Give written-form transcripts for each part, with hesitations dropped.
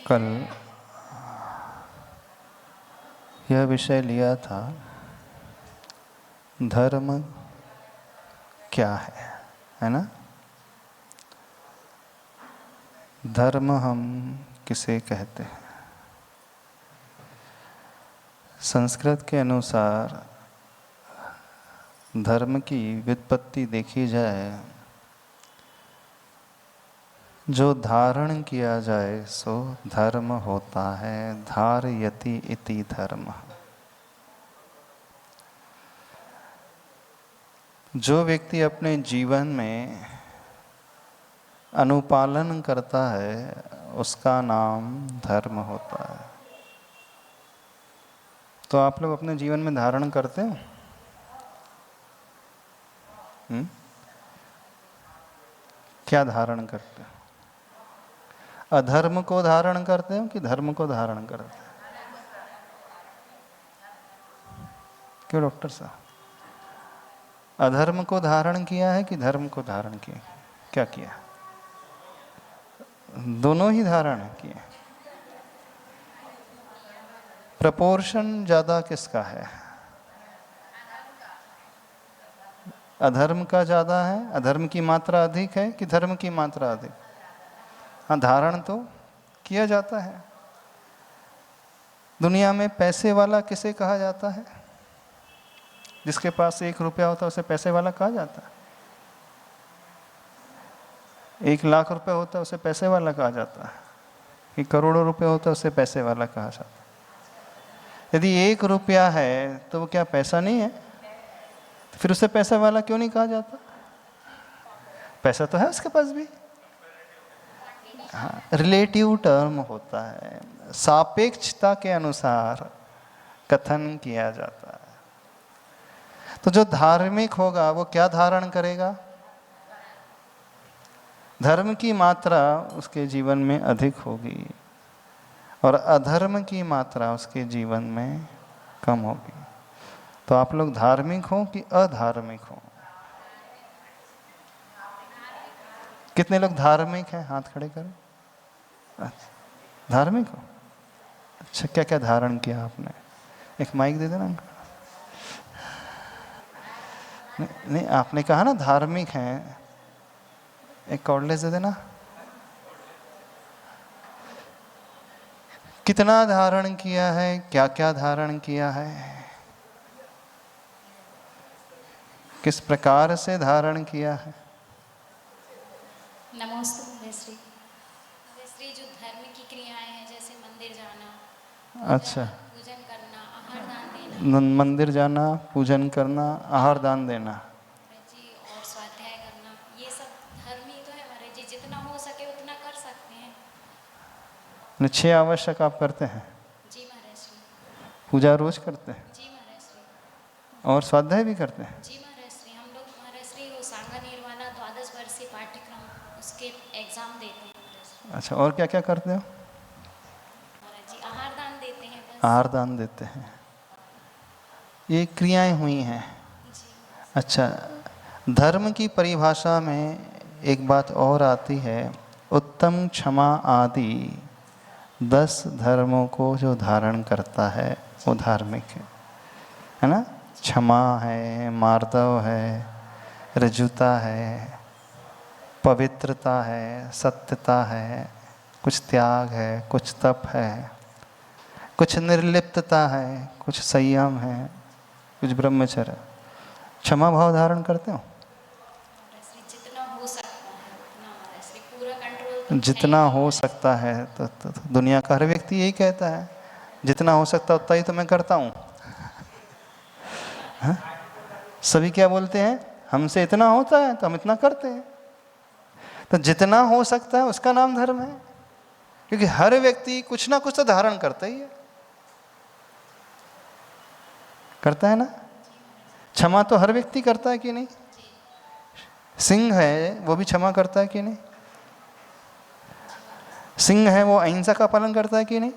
कल यह विषय लिया था, धर्म क्या है ना? धर्म हम किसे कहते हैं? संस्कृत के अनुसार धर्म की व्युत्पत्ति देखी जाए, जो धारण किया जाए सो धर्म होता है। धारयति इति धर्म। जो व्यक्ति अपने जीवन में अनुपालन करता है उसका नाम धर्म होता है। तो आप लोग अपने जीवन में धारण करते हो? क्या धारण करते हो? अधर्म को धारण करते हो कि धर्म को धारण करते हो? क्यों डॉक्टर साहब? अधर्म को धारण किया है कि धर्म को धारण किया? क्या किया? दोनों ही धारण किए। प्रपोर्शन ज्यादा किसका है? अधर्म का ज्यादा है? अधर्म की मात्रा अधिक है कि धर्म की मात्रा अधिक? हाँ, धारण तो किया जाता है। दुनिया में पैसे वाला किसे कहा जाता है? जिसके पास 1 रुपया होता है उसे पैसे वाला कहा जाता है। 1 लाख रुपए होता है उसे पैसे वाला कहा जाता है। कि करोड़ों रुपए होता है उसे पैसे वाला कहा जाता है। यदि 1 रुपया है तो वो क्या पैसा नहीं है? तो फिर उसे पैसा वाला क्यों नहीं कहा जाता? पैसा तो है उसके पास भी। हाँ, रिलेटिव टर्म होता है, सापेक्षता के अनुसार कथन किया जाता है। तो जो धार्मिक होगा वो क्या धारण करेगा? धर्म की मात्रा उसके जीवन में अधिक होगी और अधर्म की मात्रा उसके जीवन में कम होगी। तो आप लोग धार्मिक हो कि अधार्मिक हो? कितने लोग धार्मिक हैं? हाथ खड़े करो। अच्छा, धार्मिक हो? अच्छा, क्या क्या धारण किया आपने? एक माइक दे देना। नहीं, आपने कहा ना धार्मिक हैं, एक कॉर्डलेस दे देना। कितना धारण किया है? क्या क्या धारण किया है? किस प्रकार से धारण किया है? नमोस्तुते श्री। श्री जो धर्म की क्रियाएं हैं, जैसे मंदिर जाना, अच्छा, पूजन करना, आहार दान देना। मंदिर जाना, पूजन करना, आहार दान देना जी, और स्वाध्याय करना, ये सब धर्म ही तो है महाराज जी। जितना हो सके उतना कर सकते हैं। 6 आवश्यक आप करते हैं? जी महाराज श्री। पूजा रोज करते हैं? जी महाराज श्री। और स्वाध्याय भी करते हैं? जी महाराज श्री। हम लोग महाराज श्री वो सांगा निर्वाणा 12 वर्षीय पाठ्यक्रम उसके एग्जाम देते हैं महाराज श्री। अच्छा, और क्या क्या करते हो? महाराज जी आहार दान देते हैं बस। आहार दान देते हैं। ये क्रियाएं हुई हैं। जी। अच्छा, धर्म की परिभाषा में एक बात और आती है, उत्तम, क्षमा आदि 10 धर्मों को जो धारण करता है वो धार्मिक है ना? क्षमा है, मार्दव है, ऋजुता है, पवित्रता है, सत्यता है, कुछ त्याग है, कुछ तप है, कुछ निर्लिप्तता है, कुछ संयम है, कुछ ब्रह्मचर्य। क्षमा भाव धारण करते हो? जितना हो सकता है उतना महाराज श्री। पूरा कंट्रोल जितना हो सकता है तो दुनिया का हर व्यक्ति यही कहता है, जितना हो सकता है उतना ही तो मैं करता हूँ। सभी क्या बोलते हैं? हमसे इतना होता है तो हम इतना करते हैं। तो जितना हो सकता है उसका नाम धर्म है, क्योंकि हर व्यक्ति कुछ ना कुछ तो धारण करता ही है, करता है ना? क्षमा तो हर व्यक्ति करता है कि नहीं? सिंह है वो भी क्षमा करता है कि नहीं? सिंह है वो अहिंसा का पालन करता है कि नहीं?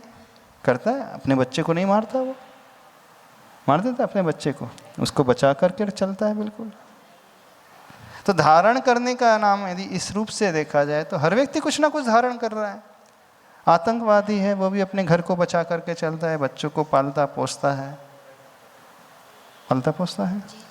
करता है। अपने बच्चे को नहीं मारता, वो मार देता अपने बच्चे को, उसको बचा करके चलता है बिल्कुल। तो धारण करने का नाम यदि इस रूप से देखा जाए तो हर व्यक्ति कुछ ना कुछ धारण कर रहा है। आतंकवादी है वो भी अपने घर को बचा करके चलता है, बच्चों को पालता पोसता है, पालता पोसता है।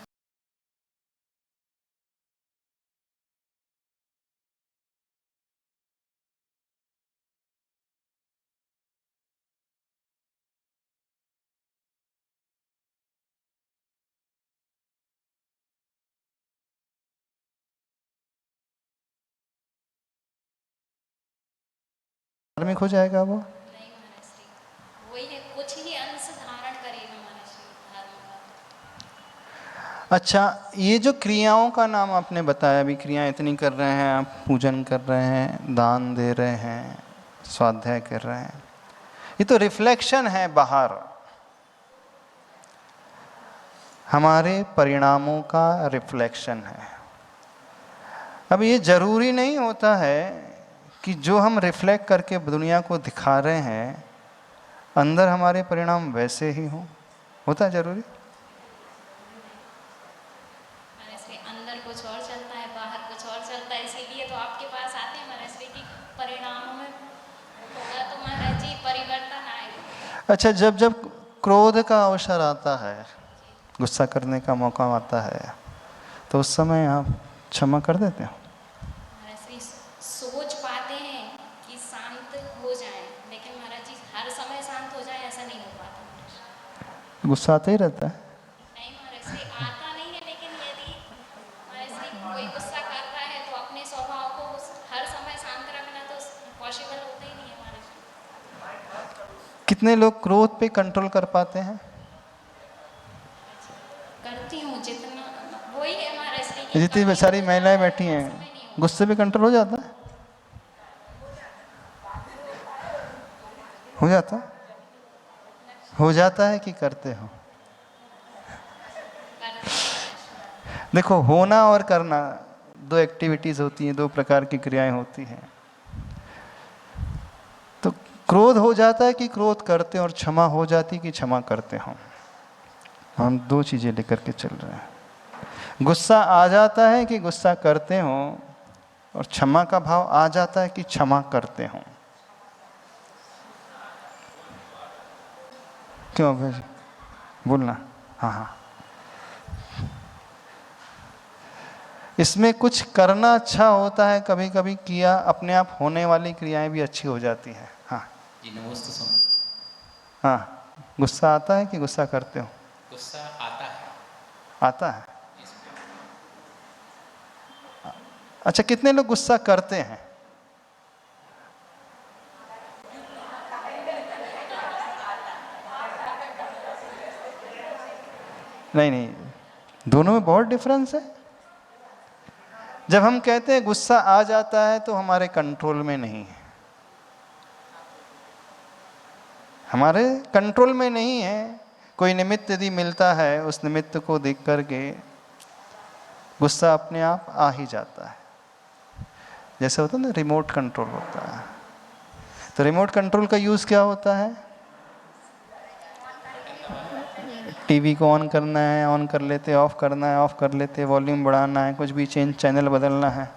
धार्मिक हो जाएगा वो? नहीं महाराज श्री, वही है, कुछ ही अंश धारण करेगा महाराज श्री धर्म का। अच्छा, ये जो क्रियाओं का नाम आपने बताया, अभी क्रियाएं इतनी कर रहे हैं, आप पूजन कर रहे हैं, दान दे रहे हैं, स्वाध्याय कर रहे हैं, ये तो रिफ्लेक्शन है बाहर, हमारे परिणामों का रिफ्लेक्शन है। अब ये जरूरी नहीं होता है कि जो हम रिफ्लेक्ट करके दुनिया को दिखा रहे हैं अंदर हमारे परिणाम वैसे ही हों, होता है जरूरी? महाराज श्री अंदर कुछ और चलता है, बाहर कुछ और चलता है, इसीलिए तो आपके पास आते हैं महाराज श्री की परिणामों में थोड़ा तो महाराज जी परिवर्तन आएगा। अच्छा, जब जब क्रोध का अवसर आता है, गुस्सा करने का मौका आता है, तो उस समय आप क्षमा कर देते हो? महाराज श्री सोच पाते हैं कि शांत हो जाए, लेकिन महाराज जी हर समय शांत हो जाए ऐसा नहीं हो पाता महाराज श्री। गुस्सा आता ही रहता है। नहीं महाराज श्री आता नहीं है, लेकिन यदि महाराज श्री कोई गुस्सा कर रहा है तो अपने स्वभाव को हर समय शांत रखना तो पॉसिबल होता ही नहीं है महाराज श्री। कितने लोग क्रोध पे कंट्रोल कर पाते हैं? करती हूँ जितना, वही है महाराज श्री की जितनी बेचारी महिलाएं बैठी हैं, गुस्से पे कंट्रोल हो जाता है? हो जाता है? हो जाता है कि करते हो? देखो, होना और करना दो एक्टिविटीज होती हैं, दो प्रकार की क्रियाएं होती हैं। तो क्रोध हो जाता है कि क्रोध करते हो, और क्षमा हो जाती कि क्षमा करते हो। हम दो चीजें लेकर के चल रहे हैं। गुस्सा आ जाता है कि गुस्सा करते हो, और क्षमा का भाव आ जाता है कि क्षमा करते हो। क्यों भाई बोलना? हाँ हाँ, इसमें कुछ करना अच्छा होता है, कभी कभी किया अपने आप होने वाली क्रियाएं भी अच्छी हो जाती हैं। हाँ जी नमस्ते स्वामी। हाँ, गुस्सा आता है कि गुस्सा करते हो? गुस्सा आता है। आता है। अच्छा, कितने लोग गुस्सा करते हैं? नहीं नहीं, दोनों में बहुत डिफरेंस है। जब हम कहते हैं गुस्सा आ जाता है तो हमारे कंट्रोल में नहीं है, हमारे कंट्रोल में नहीं है। कोई निमित्त यदि मिलता है, उस निमित्त को देख करके गुस्सा अपने आप आ ही जाता है। जैसे होता है ना, रिमोट कंट्रोल होता है। तो रिमोट कंट्रोल का यूज़ क्या होता है? टीवी को ऑन करना है, ऑन कर लेते, ऑफ करना है, ऑफ कर लेते, वॉल्यूम बढ़ाना है, कुछ भी चेंज चैनल बदलना है।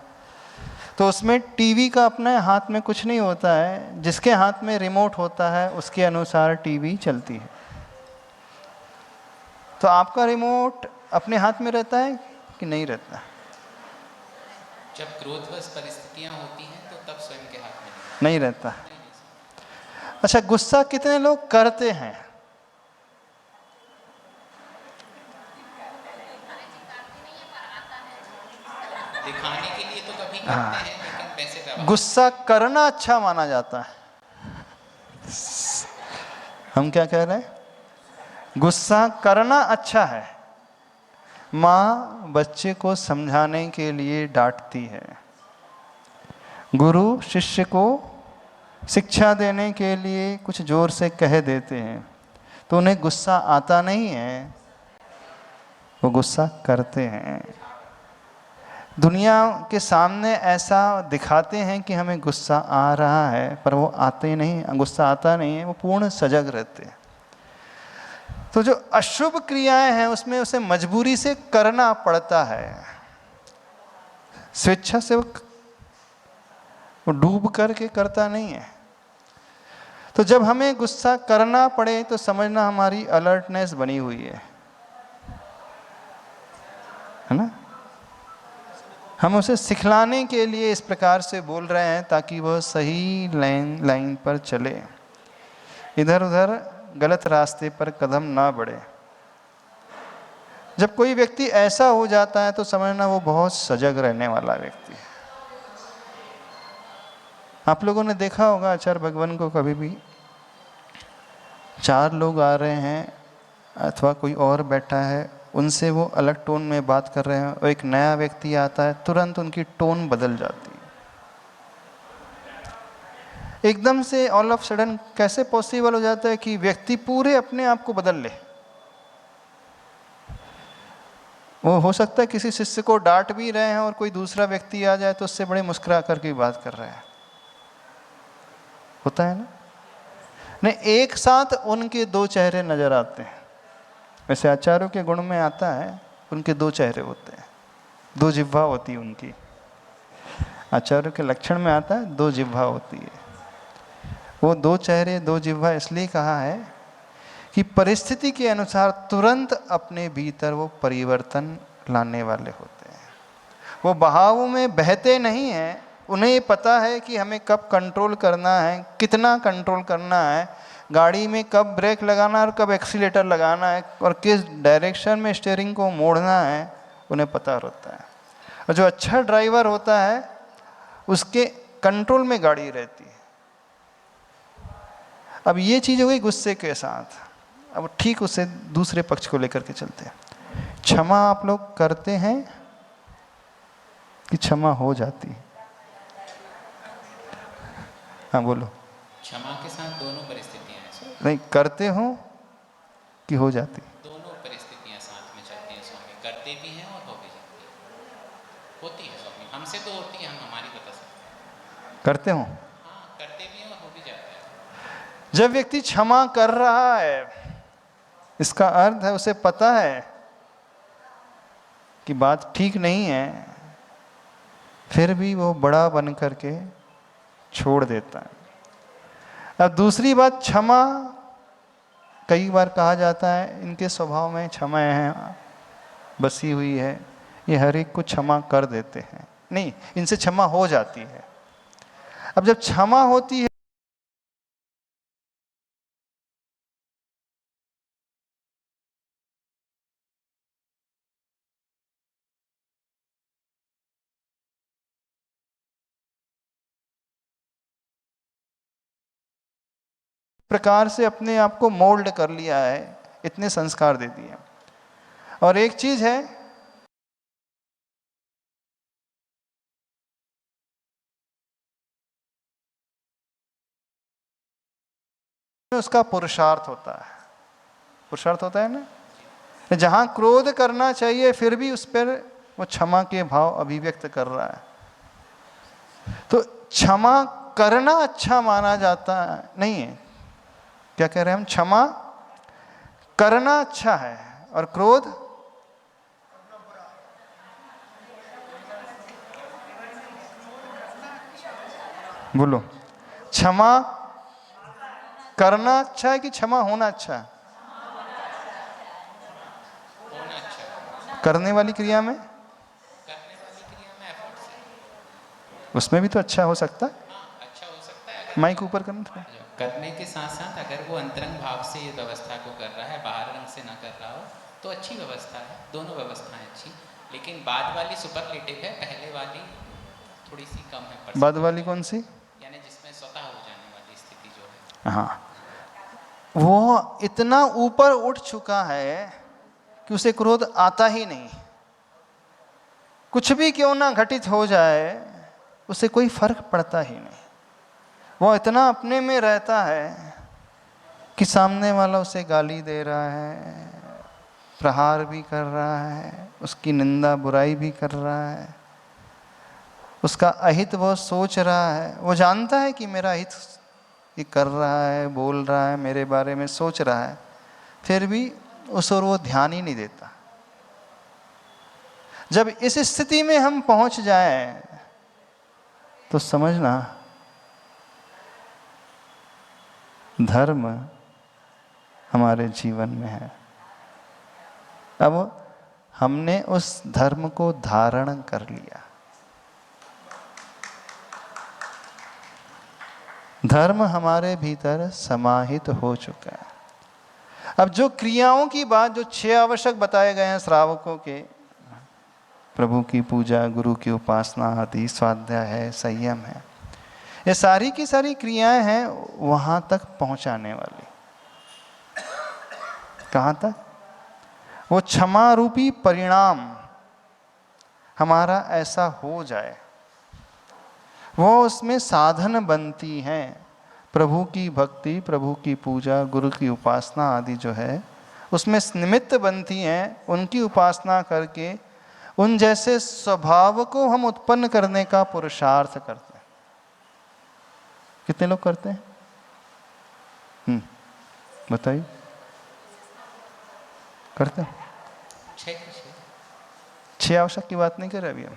तो उसमें टीवी का अपने हाथ में कुछ नहीं होता है, जिसके हाथ में रिमोट होता है उसके अनुसार टीवी चलती है। तो आपका रिमोट अपने हाथ में रहता है कि नहीं रहता? जब क्रोधवश परिस्थितियां होती हैं तो तब स्वयं के हाथ में नहीं रहता। अच्छा, गुस्सा कितने लोग करते हैं? दिखाने के लिए तो कभी करते हैं, लेकिन पैसे का गुस्सा करना अच्छा माना जाता है। हम क्या कह रहे हैं? गुस्सा करना अच्छा है। माँ बच्चे को समझाने के लिए डांटती है, गुरु शिष्य को शिक्षा देने के लिए कुछ जोर से कह देते हैं, तो उन्हें गुस्सा आता नहीं है, वो गुस्सा करते हैं। दुनिया के सामने ऐसा दिखाते हैं कि हमें गुस्सा आ रहा है, पर वो आते नहीं, गुस्सा आता नहीं है, वो पूर्ण सजग रहते हैं। तो जो अशुभ क्रियाएं हैं उसमें उसे मजबूरी से करना पड़ता है, स्वेच्छा से वो डूब करके करता नहीं है। तो जब हमें गुस्सा करना पड़े तो समझना हमारी अलर्टनेस बनी हुई है ना। हम उसे सिखलाने के लिए इस प्रकार से बोल रहे हैं ताकि वह सही लाइन पर चले, इधर उधर गलत रास्ते पर कदम ना बढ़े। जब कोई व्यक्ति ऐसा हो जाता है तो समझना वो बहुत सजग रहने वाला व्यक्ति है। आप लोगों ने देखा होगा आचार्य भगवान को, कभी भी 4 लोग आ रहे हैं अथवा कोई और बैठा है, उनसे वो अलग टोन में बात कर रहे हैं और एक नया व्यक्ति आता है, तुरंत उनकी टोन बदल जाती है। एकदम से ऑल ऑफ सडन कैसे पॉसिबल हो जाता है कि व्यक्ति पूरे अपने आप को बदल ले। वो हो सकता है किसी शिष्य को डांट भी रहे हैं और कोई दूसरा व्यक्ति आ जाए तो उससे बड़े मुस्कुरा करके बात कर रहे हैं, होता है ना। नहीं, एक साथ उनके 2 चेहरे नजर आते हैं। वैसे आचार्यों के गुण में आता है उनके 2 चेहरे होते हैं, 2 जिह्वा होती है उनकी। आचार्यों के लक्षण में आता है 2 जिह्वा होती है। वो 2 चेहरे 2 जिह्वा इसलिए कहा है कि परिस्थिति के अनुसार तुरंत अपने भीतर वो परिवर्तन लाने वाले होते हैं। वो बहाव में बहते नहीं हैं, उन्हें ये पता है कि हमें कब कंट्रोल करना है, कितना कंट्रोल करना है, गाड़ी में कब ब्रेक लगाना है और कब एक्सीलेटर लगाना है और किस डायरेक्शन में स्टीयरिंग को मोड़ना है, उन्हें पता होता है। और जो अच्छा ड्राइवर होता है उसके कंट्रोल में गाड़ी रहती है। अब ये चीज़ हो गई गुस्से के साथ। अब ठीक उसे दूसरे पक्ष को लेकर के चलते हैं। क्षमा आप लोग करते हैं कि क्षमा हो जाती है? हाँ बोलो। क्षमा के साथ दोनों परिस्थितियां हैं। नहीं, करते हो कि हो जाती? दोनों परिस्थितियां साथ में चलती हैं स्वामी, करते भी हैं और हो भी जाती है। होती है स्वामी, हमसे तो होती है, हम हमारी बता सकते हैं। करते हो? हाँ, करते भी हैं और हो भी जाता है। जब व्यक्ति क्षमा कर रहा है, इसका अर्थ है उसे पता है कि बात ठीक नहीं है, फिर भी वो बड़ा बन करके छोड़ देता है। अब दूसरी बात, क्षमा कई बार कहा जाता है इनके स्वभाव में क्षमा है बसी हुई है, ये हर एक को क्षमा कर देते हैं। नहीं, इनसे क्षमा हो जाती है। अब जब क्षमा होती है प्रकार से अपने आप को मोल्ड कर लिया है, इतने संस्कार दे दिए। और एक चीज है, उसका पुरुषार्थ होता है। पुरुषार्थ होता है ना। जहां क्रोध करना चाहिए फिर भी उस पर वो क्षमा के भाव अभिव्यक्त कर रहा है। तो क्षमा करना अच्छा माना जाता नहीं है। क्या कह रहे हैं हम? क्षमा करना अच्छा है और क्रोध बोलो। क्षमा करना अच्छा है कि क्षमा होना अच्छा है? होना अच्छा। करने वाली क्रिया में, करने वाली क्रिया में एफर्ट से उसमें भी तो अच्छा हो सकता है। हाँ, अच्छा हो सकता है। माइक ऊपर करना थोड़ा। करने के साथ साथ अगर वो अंतरंग भाव से ये व्यवस्था को कर रहा है, बाहर रंग से ना कर रहा हो, तो अच्छी व्यवस्था है। दोनों व्यवस्थाएं अच्छी, लेकिन बाद वाली सुपरलेटिव है, पहले वाली थोड़ी सी कम है। बाद वाली कौन सी? यानी जिसमें स्वतः हो जाने वाली स्थिति जो है। हाँ, वो इतना ऊपर उठ चुका है कि उसे क्रोध आता ही नहीं। कुछ भी क्यों ना घटित हो जाए उसे कोई फर्क पड़ता ही नहीं। वो इतना अपने में रहता है कि सामने वाला उसे गाली दे रहा है, प्रहार भी कर रहा है, उसकी निंदा बुराई भी कर रहा है, उसका अहित वो सोच रहा है। वो जानता है कि मेरा हित ये कर रहा है, बोल रहा है, मेरे बारे में सोच रहा है, फिर भी उस ओर वो ध्यान ही नहीं देता। जब इस स्थिति में हम पहुंच जाएं तो समझना धर्म हमारे जीवन में है। अब हमने उस धर्म को धारण कर लिया। धर्म हमारे भीतर समाहित हो चुका है। अब जो क्रियाओं की बात, जो 6 आवश्यक बताए गए हैं श्रावकों के, प्रभु की पूजा, गुरु की उपासना आदि, स्वाध्याय है, संयम है, ये सारी की सारी क्रियाएं हैं वहां तक पहुंचाने वाली। कहां तक? वो क्षमा रूपी परिणाम हमारा ऐसा हो जाए, वो उसमें साधन बनती हैं। प्रभु की भक्ति, प्रभु की पूजा, गुरु की उपासना आदि जो है उसमें निमित्त बनती हैं। उनकी उपासना करके उन जैसे स्वभाव को हम उत्पन्न करने का पुरुषार्थ करते हैं। कितने लोग करते हैं? बताइए, करते हैं? 6 आवश्यक की बात नहीं कर रहे अभी हम।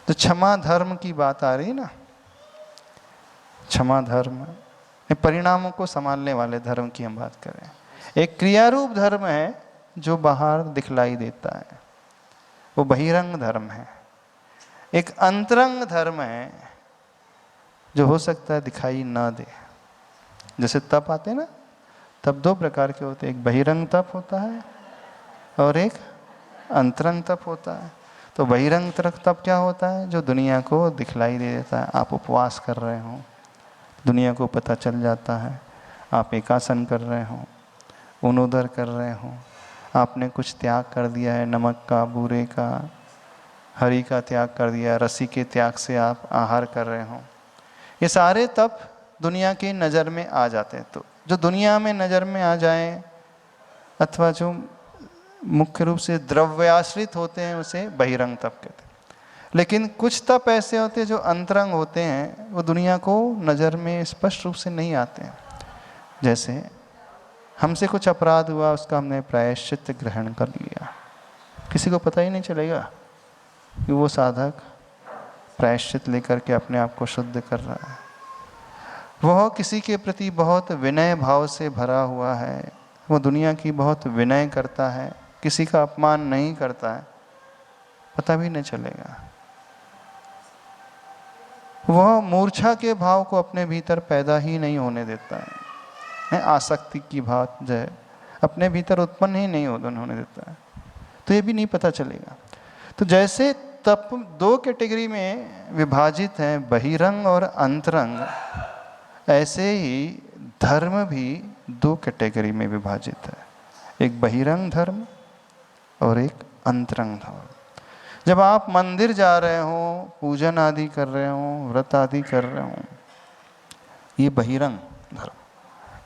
तो क्षमा धर्म की बात आ रही है ना। क्षमा धर्म, परिणामों को संभालने वाले धर्म की हम बात कर रहे हैं। एक क्रियारूप धर्म है जो बाहर दिखलाई देता है, वो बहिरंग धर्म है। एक अंतरंग धर्म है जो हो सकता है दिखाई ना दे। जैसे तप आते हैं ना, तप 2 प्रकार के होते हैं, एक बहिरंग तप होता है और एक अंतरंग तप होता है। तो बहिरंग तप क्या होता है? जो दुनिया को दिखलाई दे देता है। आप उपवास कर रहे हो, दुनिया को पता चल जाता है। आप एकासन कर रहे हो, उनोदर कर रहे हो, आपने कुछ त्याग कर दिया है, नमक का, बूरे का, हरी का त्याग कर दिया, रसी के त्याग से आप आहार कर रहे हो। ये सारे तप दुनिया की नज़र में आ जाते हैं। तो जो दुनिया में नज़र में आ जाए अथवा जो मुख्य रूप से द्रव्याश्रित होते हैं उसे बहिरंग तप कहते हैं। लेकिन कुछ तप ऐसे होते हैं जो अंतरंग होते हैं, वो दुनिया को नज़र में स्पष्ट रूप से नहीं आते हैं। जैसे हमसे कुछ अपराध हुआ, उसका हमने प्रायश्चित ग्रहण कर लिया, किसी को पता ही नहीं चलेगा कि वो साधक प्रायश्चित लेकर के अपने आप को शुद्ध कर रहा है। वह किसी के प्रति बहुत विनय भाव से भरा हुआ है, वो दुनिया की बहुत विनय करता है, किसी का अपमान नहीं करता है, पता भी नहीं चलेगा। वह मूर्छा के भाव को अपने भीतर पैदा ही नहीं होने देता है। आसक्ति की भाव जो है अपने भीतर उत्पन्न ही नहीं होने देता है, तो ये भी नहीं पता चलेगा। तो जैसे तप 2 कैटेगरी में विभाजित हैं, बहिरंग और अंतरंग, ऐसे ही धर्म भी 2 कैटेगरी में विभाजित है, एक बहिरंग धर्म और एक अंतरंग धर्म। जब आप मंदिर जा रहे हो, पूजन आदि कर रहे हो, व्रत आदि कर रहे हो, ये बहिरंग धर्म,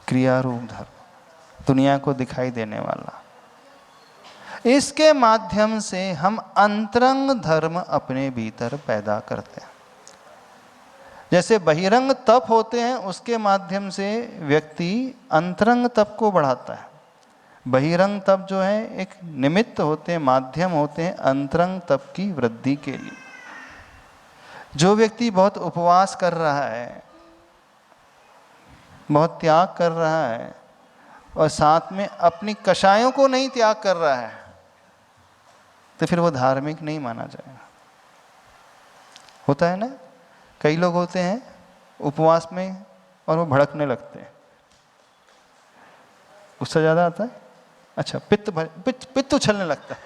क्रियारूप धर्म, दुनिया को दिखाई देने वाला। इसके माध्यम से हम अंतरंग धर्म अपने भीतर पैदा करते हैं। जैसे बहिरंग तप होते हैं, उसके माध्यम से व्यक्ति अंतरंग तप को बढ़ाता है। बहिरंग तप जो है एक निमित्त होते हैं, माध्यम होते हैं अंतरंग तप की वृद्धि के लिए। जो व्यक्ति बहुत उपवास कर रहा है, बहुत त्याग कर रहा है और साथ में अपनी कषायों को नहीं त्याग कर रहा है, तो फिर वो धार्मिक नहीं माना जाएगा। होता है ना, कई लोग होते हैं उपवास में और वो भड़कने लगते हैं, गुस्सा ज़्यादा आता है, अच्छा पित्त उछलने लगता है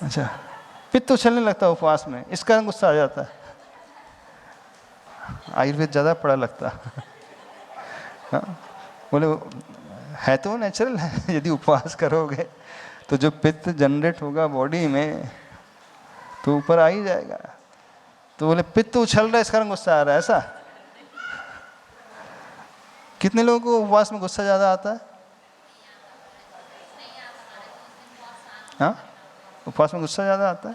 अच्छा पित्त उछलने लगता है उपवास में, इस कारण गुस्सा आ जाता है। आयुर्वेद ज़्यादा पढ़ा लगता है। हाँ, बोले है तो नेचुरल है, यदि उपवास करोगे तो जो पित्त जनरेट होगा बॉडी में तो ऊपर आ ही जाएगा। तो बोले पित्त उछल रहा है इस कारण गुस्सा आ रहा है, ऐसा? कितने लोगों को उपवास में गुस्सा ज़्यादा आता है? हाँ, उपवास में गुस्सा ज़्यादा आता है।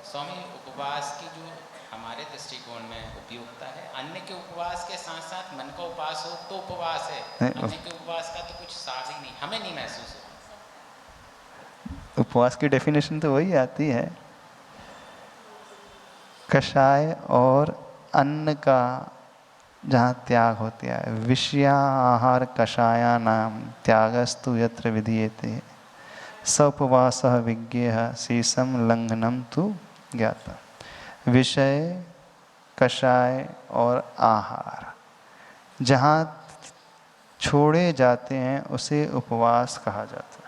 स्वामी, उपवास की जो हमारे दृष्टिकोण में उपयोगिता है, अन्य के उपवास के साथ साथ मन का उपवास हो तो उपवास है, अन्य के उपवास का तो कुछ सार ही नहीं, हमें नहीं महसूस होता। उपवास की डेफिनेशन तो वही आती है, कषाय और अन्न का जहाँ त्याग होता है, विषया आहार कषाया नाम त्यागस्तु यत्र विधीयते सपवास विज्ञेय शीशम लंघनम तु ज्ञाता। विषय, कषाय और आहार जहाँ छोड़े जाते हैं उसे उपवास कहा जाता है।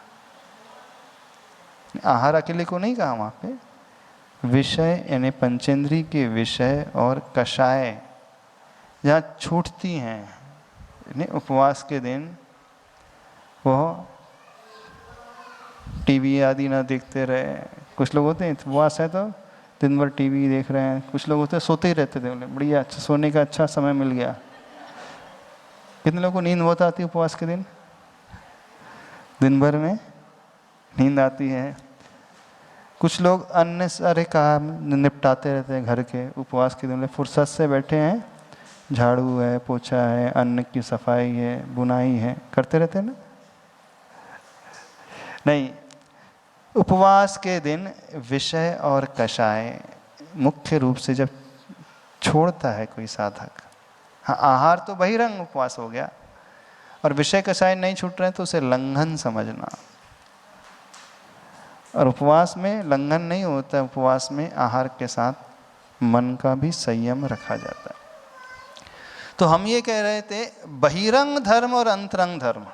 आहार अकेले को नहीं कहा वहाँ पे, विषय यानी पंचेंद्री के विषय और कषाय जहाँ छूटती हैं, यानी उपवास के दिन वो टीवी आदि ना देखते रहे। कुछ लोग होते हैं उपवास है तो दिन भर टीवी देख रहे हैं, कुछ लोग होते हैं सोते ही रहते थे, बोले बढ़िया अच्छा सोने का अच्छा समय मिल गया। कितने लोगों को नींद बहुत आती है उपवास के दिन भर में नींद आती है। कुछ लोग अन्य सारे काम निपटाते रहते हैं घर के, उपवास के दिन फुर्सत से बैठे हैं, झाड़ू है, पोछा है, अन्न की सफाई है, बुनाई है, करते रहते हैं ना। नहीं, उपवास के दिन विषय और कषाय मुख्य रूप से जब छोड़ता है कोई साधक, हाँ आहार तो बहिरंग उपवास हो गया, और विषय कषाय नहीं छूट रहे तो उसे लंघन समझना। और उपवास में लंघन नहीं होता, उपवास में आहार के साथ मन का भी संयम रखा जाता है। तो हम ये कह रहे थे बहिरंग धर्म और अंतरंग धर्म।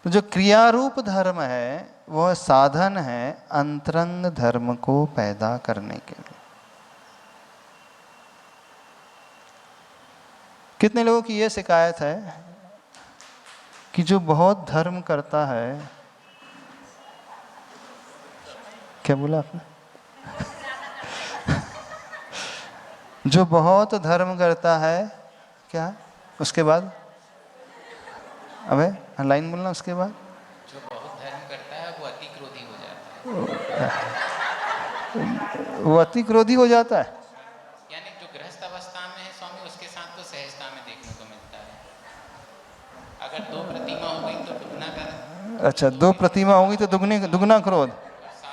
तो जो क्रियारूप धर्म है वह साधन है अंतरंग धर्म को पैदा करने के लिए। कितने लोगों की यह शिकायत है कि जो बहुत धर्म करता है, क्या बोला आपने? जो बहुत धर्म करता है, क्या उसके बाद? अबे लाइन बोलना, उसके बाद जो बहुत धर्म करता है वो अति क्रोधी हो जाता है। वो अति क्रोधी हो जाता है। यानी जो गृहस्थ अवस्था में है स्वामी, उसके साथ तो सहजता में देखने को मिलता है। अगर 2 प्रतिमा हो गई तो दुगना कर, अच्छा 2 प्रतिमा होगी तो दुगना क्रोध,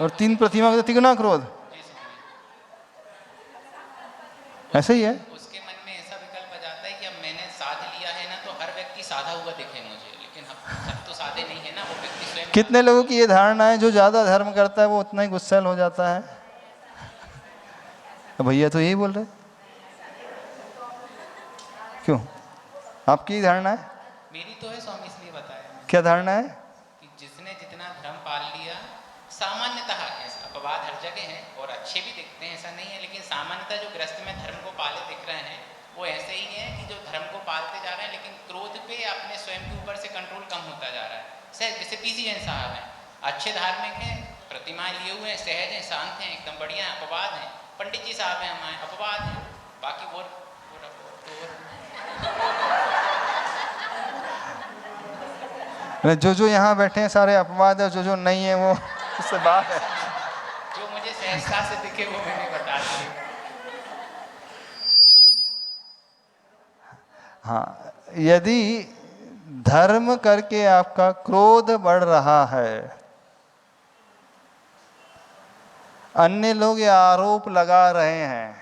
और 3 प्रतिमा हो तो तिगुना क्रोध, ऐसे ही है। उसके मन में ऐसा विकल्प आ जाता है कि अब मैंने साध लिया है ना, तो हर व्यक्ति साधा हुआ दिखे मुझे, लेकिन सब तो साधे नहीं है ना, वो व्यक्ति स्वयं। कितने लोगों की ये धारणा है जो ज्यादा धर्म करता है वो उतना ही गुस्सैल हो जाता है। भैया तो यही बोल रहे, क्यों? आपकी ही धारणा है? मेरी तो है स्वामी, इसलिए बताया। क्या धारणा है? कि जिसने जितना धर्म पाल लिया, सामान्यतः ऐसा अपवाद हर जगह है और अच्छे भी दिखते हैं, ऐसा नहीं है, लेकिन सामान्यतः जो गृहस्थ में धर्म को पाले दिख रहे हैं वो ऐसे ही है कि जो धर्म को पालते जा रहे हैं लेकिन क्रोध पे अपने स्वयं के ऊपर से कंट्रोल कम होता जा रहा है। सहज, जैसे पीसी जैन साहब हैं, अच्छे धार्मिक हैं, प्रतिमाएं लिए हुए हैं, सहज हैं, शांत हैं, एकदम बढ़िया हैं, अपवाद हैं। पंडित जी साहब हैं हमारे, अपवाद हैं, बाकी वो जो यहाँ बैठे हैं सारे अपवाद है, जो नहीं है वो उससे बात है। जो मुझे सहजता से दिखे वो मैंने बता दी। हाँ, यदि धर्म करके आपका क्रोध बढ़ रहा है, अन्य लोग ये आरोप लगा रहे हैं,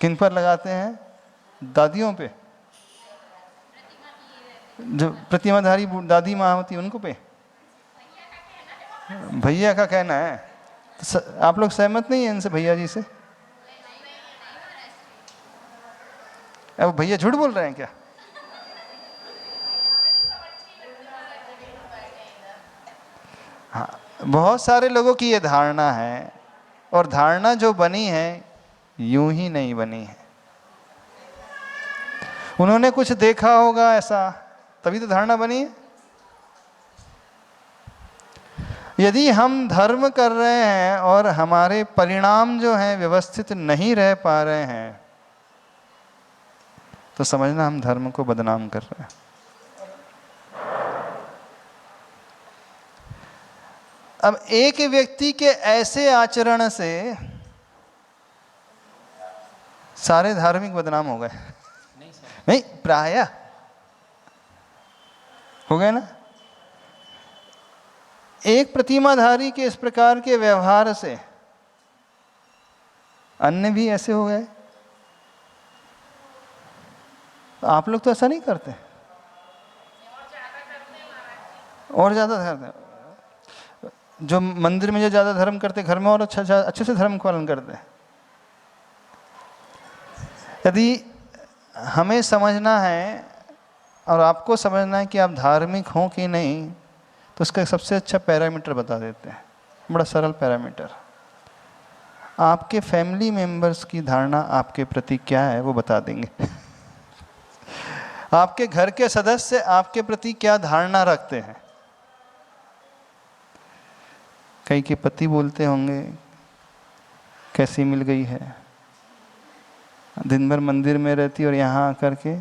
किन पर लगाते हैं? दादियों पे, जो प्रतिमाधारी दादी माँ होती उनको पे, भैया का कहना है। तो आप लोग सहमत नहीं है इनसे, भैया जी से? अब भैया झूठ बोल रहे हैं क्या? हाँ, बहुत सारे लोगों की ये धारणा है, और धारणा जो बनी है यूं ही नहीं बनी है। उन्होंने कुछ देखा होगा ऐसा, तभी तो धारणा बनी है। यदि हम धर्म कर रहे हैं और हमारे परिणाम जो हैं व्यवस्थित नहीं रह पा रहे हैं, तो समझना हम धर्म को बदनाम कर रहे हैं। अब एक व्यक्ति के ऐसे आचरण से सारे धार्मिक बदनाम हो गए? नहीं, प्रायः हो गए ना। एक प्रतिमाधारी के इस प्रकार के व्यवहार से अन्य भी ऐसे हो गए। आप लोग तो ऐसा नहीं करते, और ज़्यादा करते हैं। जो मंदिर में जो ज़्यादा धर्म करते, घर में और अच्छे से धर्म पालन करते हैं। यदि हमें समझना है और आपको समझना है कि आप धार्मिक हों कि नहीं, तो उसका सबसे अच्छा पैरामीटर बता देते हैं, बड़ा सरल पैरामीटर। आपके फैमिली मेंबर्स की धारणा आपके प्रति क्या है वो बता देंगे। आपके घर के सदस्य आपके प्रति क्या धारणा रखते हैं। कई के पति बोलते होंगे कैसी मिल गई है, दिन भर मंदिर में रहती और यहाँ आकर के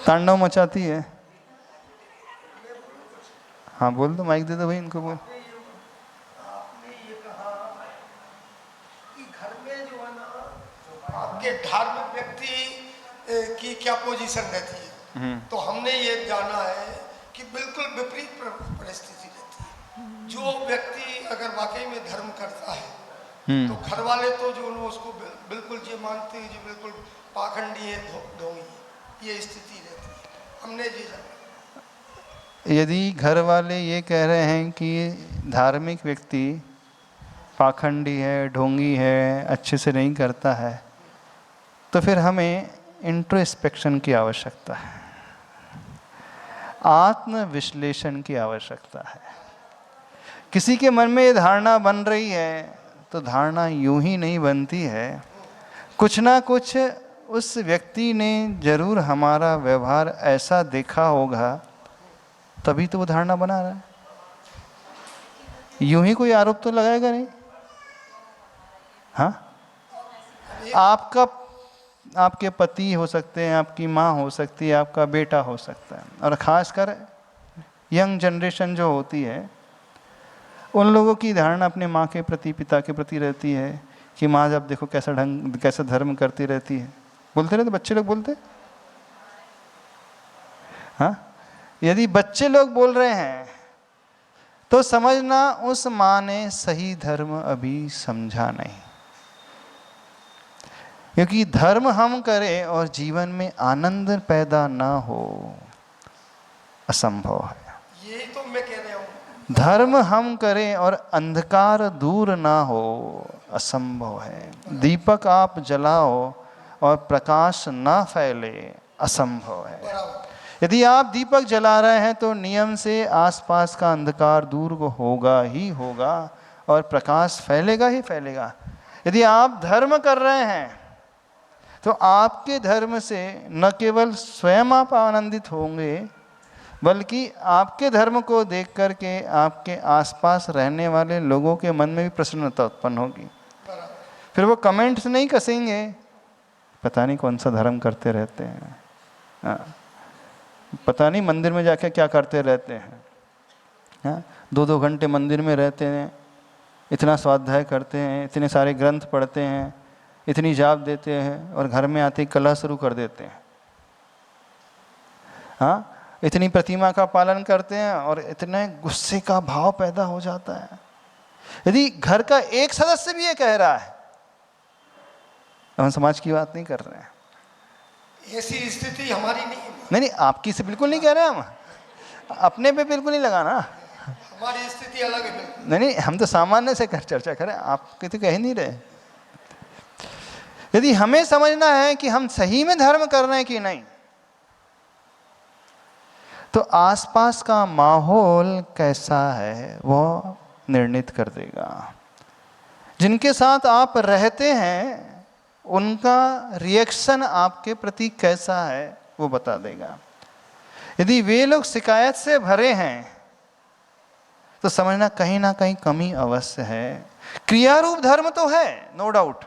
तांडव मचाती है। हाँ बोल दो, माइक दे दो भाई इनको, बोल। आपके धार्मिक व्यक्ति की क्या पोजीशन रहती है, तो हमने ये जाना है कि बिल्कुल विपरीत परिस्थिति रहती है। जो व्यक्ति अगर वाकई में धर्म करता है तो घर वाले तो जो उसको बिल्कुल ये मानते हैं, जो बिल्कुल पाखंडी है, ढोंगी, ये स्थिति रहती है। हमने ये जाना। यदि घर वाले ये कह रहे हैं कि धार्मिक व्यक्ति पाखंडी है, ढोंगी है, अच्छे से नहीं करता है, तो फिर हमें इंट्रोस्पेक्शन की आवश्यकता है, आत्म विश्लेषण की आवश्यकता है। किसी के मन में ये धारणा बन रही है तो धारणा यूं ही नहीं बनती है, कुछ ना कुछ उस व्यक्ति ने जरूर हमारा व्यवहार ऐसा देखा होगा, तभी तो वो धारणा बना रहा है। यूं ही कोई आरोप तो लगाएगा नहीं। हाँ, आपके पति हो सकते हैं, आपकी माँ हो सकती है, आपका बेटा हो सकता है, और ख़ासकर यंग जनरेशन जो होती है, उन लोगों की धारणा अपने माँ के प्रति, पिता के प्रति रहती है कि माँ जब देखो कैसा धर्म करती रहती है। बोलते रहते बच्चे लोग, बोलते। हाँ, यदि बच्चे लोग बोल रहे हैं तो समझना उस माँ ने सही धर्म अभी समझा नहीं, क्योंकि धर्म हम करें और जीवन में आनंद पैदा ना हो, असंभव है। यही तो मैं कह रहा हूँ, धर्म हम करें और अंधकार दूर ना हो, असंभव है। दीपक आप जलाओ और प्रकाश ना फैले, असंभव है। यदि आप दीपक जला रहे हैं तो नियम से आसपास का अंधकार दूर होगा ही होगा और प्रकाश फैलेगा ही फैलेगा। यदि आप धर्म कर रहे हैं तो आपके धर्म से न केवल स्वयं आप आनंदित होंगे, बल्कि आपके धर्म को देख करके आपके आसपास रहने वाले लोगों के मन में भी प्रसन्नता उत्पन्न होगी। फिर वो कमेंट्स नहीं कसेंगे, पता नहीं कौन सा धर्म करते रहते हैं, पता नहीं मंदिर में जाके क्या करते रहते हैं, 2-2 घंटे मंदिर में रहते हैं, इतना स्वाध्याय करते हैं, इतने सारे ग्रंथ पढ़ते हैं, इतनी जाप देते हैं, और घर में आते ही कलह शुरू कर देते हैं। हाँ, इतनी प्रतिमा का पालन करते हैं और इतने गुस्से का भाव पैदा हो जाता है। यदि घर का एक सदस्य भी ये कह रहा है, हम समाज की बात नहीं कर रहे हैं, ऐसी स्थिति हमारी नहीं है। नहीं, आपकी से बिल्कुल नहीं कह रहे हैं, हम अपने पे बिल्कुल नहीं लगाना, हमारी स्थिति अलग है। नहीं, हम तो सामान्य से चर्चा करें, आपके तो कह ही नहीं रहे। यदि हमें समझना है कि हम सही में धर्म कर रहे हैं कि नहीं, तो आसपास का माहौल कैसा है वो निर्णित कर देगा। जिनके साथ आप रहते हैं उनका रिएक्शन आपके प्रति कैसा है वो बता देगा। यदि वे लोग शिकायत से भरे हैं तो समझना कहीं ना कहीं कमी अवश्य है। क्रियारूप धर्म तो है, नो डाउट।